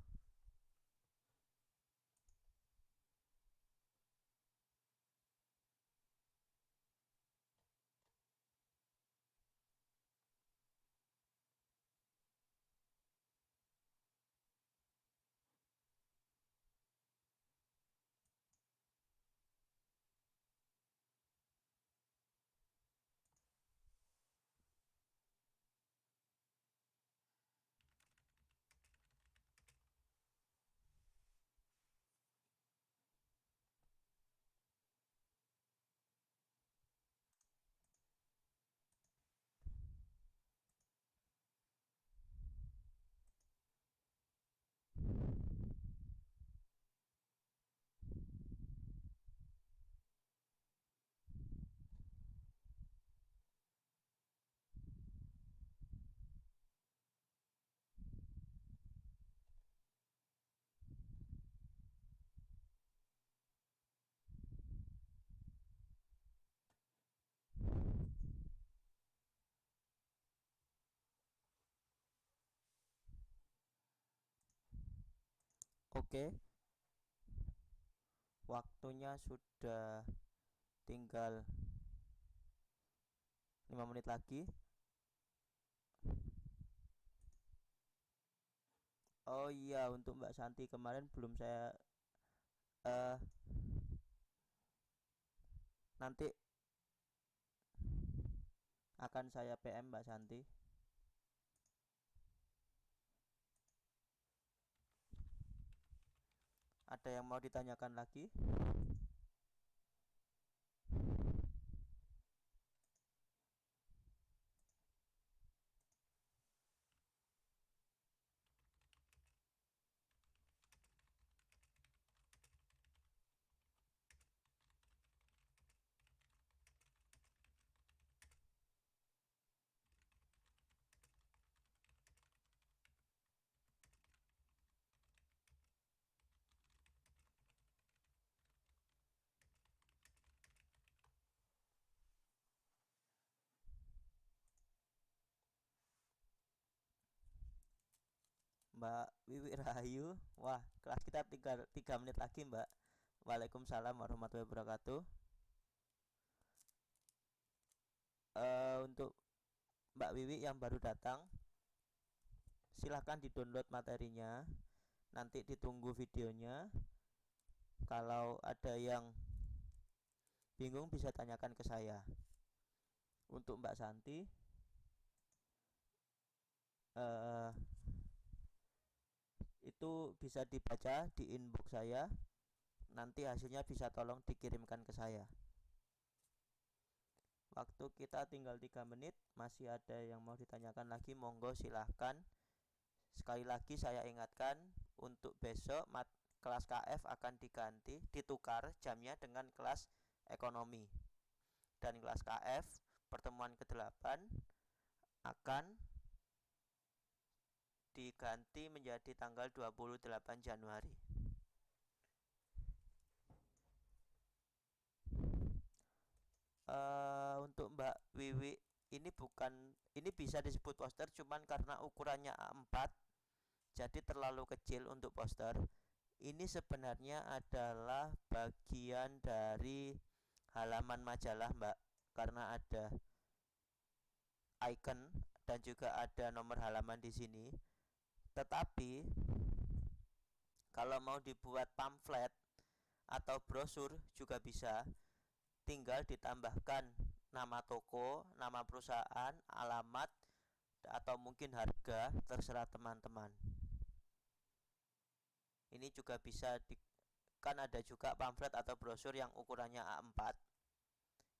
Oke, waktunya sudah tinggal 5 menit lagi. Oh iya, untuk Mbak Santi kemarin belum saya, eh nanti akan saya PM Mbak Santi. Ada yang mau ditanyakan lagi? Mbak Wiwi Rahayu. Wah, kelas kita 3 menit lagi Mbak. Waalaikumsalam warahmatullahi wabarakatuh. Untuk Mbak Wiwi yang baru datang, silahkan di-download materinya. Nanti ditunggu videonya. Kalau ada yang bingung bisa tanyakan ke saya. Untuk Mbak Santi, eh, itu bisa dibaca di inbox saya. Nanti hasilnya bisa tolong dikirimkan ke saya. Waktu kita tinggal 3 menit. Masih ada yang mau ditanyakan lagi, monggo silahkan. Sekali lagi saya ingatkan, untuk besok kelas KF akan ditukar jamnya dengan kelas ekonomi. Dan kelas KF pertemuan ke-8 akan diganti menjadi tanggal 28 Januari. Untuk Mbak Wiwi, ini bisa disebut poster, cuman karena ukurannya A4 jadi terlalu kecil untuk poster. Ini sebenarnya adalah bagian dari halaman majalah Mbak, karena ada icon dan juga ada nomor halaman di sini. Tetapi kalau mau dibuat pamflet atau brosur juga bisa, tinggal ditambahkan nama toko, nama perusahaan, alamat, atau mungkin harga, terserah teman-teman. Ini juga bisa kan ada juga pamflet atau brosur yang ukurannya A4.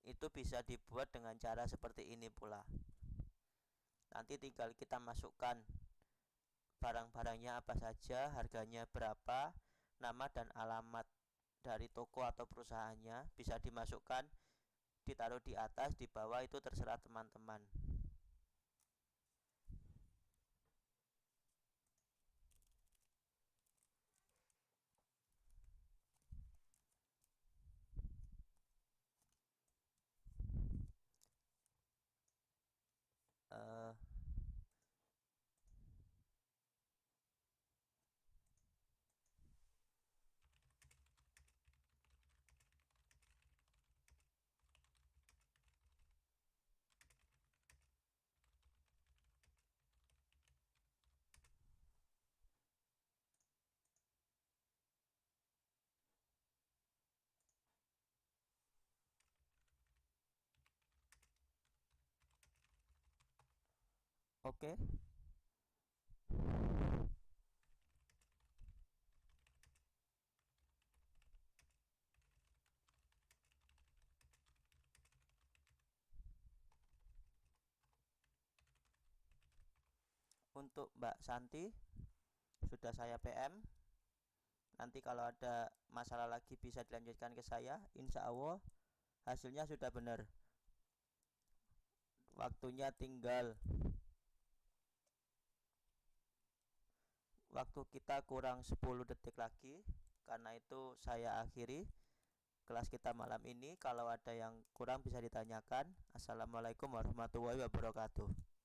itu bisa dibuat dengan cara seperti ini pula. Nanti tinggal kita masukkan barang-barangnya apa saja, harganya berapa, nama dan alamat dari toko atau perusahaannya bisa dimasukkan, ditaruh di atas, di bawah itu terserah teman-teman. Uh, Oke. Untuk Mbak Santi sudah saya PM. Nanti kalau ada masalah lagi bisa dilanjutkan ke saya. Insya Allah hasilnya sudah benar. Waktunya tinggal, waktu kita kurang 10 detik lagi. Karena itu saya akhiri kelas kita malam ini. Kalau ada yang kurang bisa ditanyakan. Assalamualaikum warahmatullahi wabarakatuh.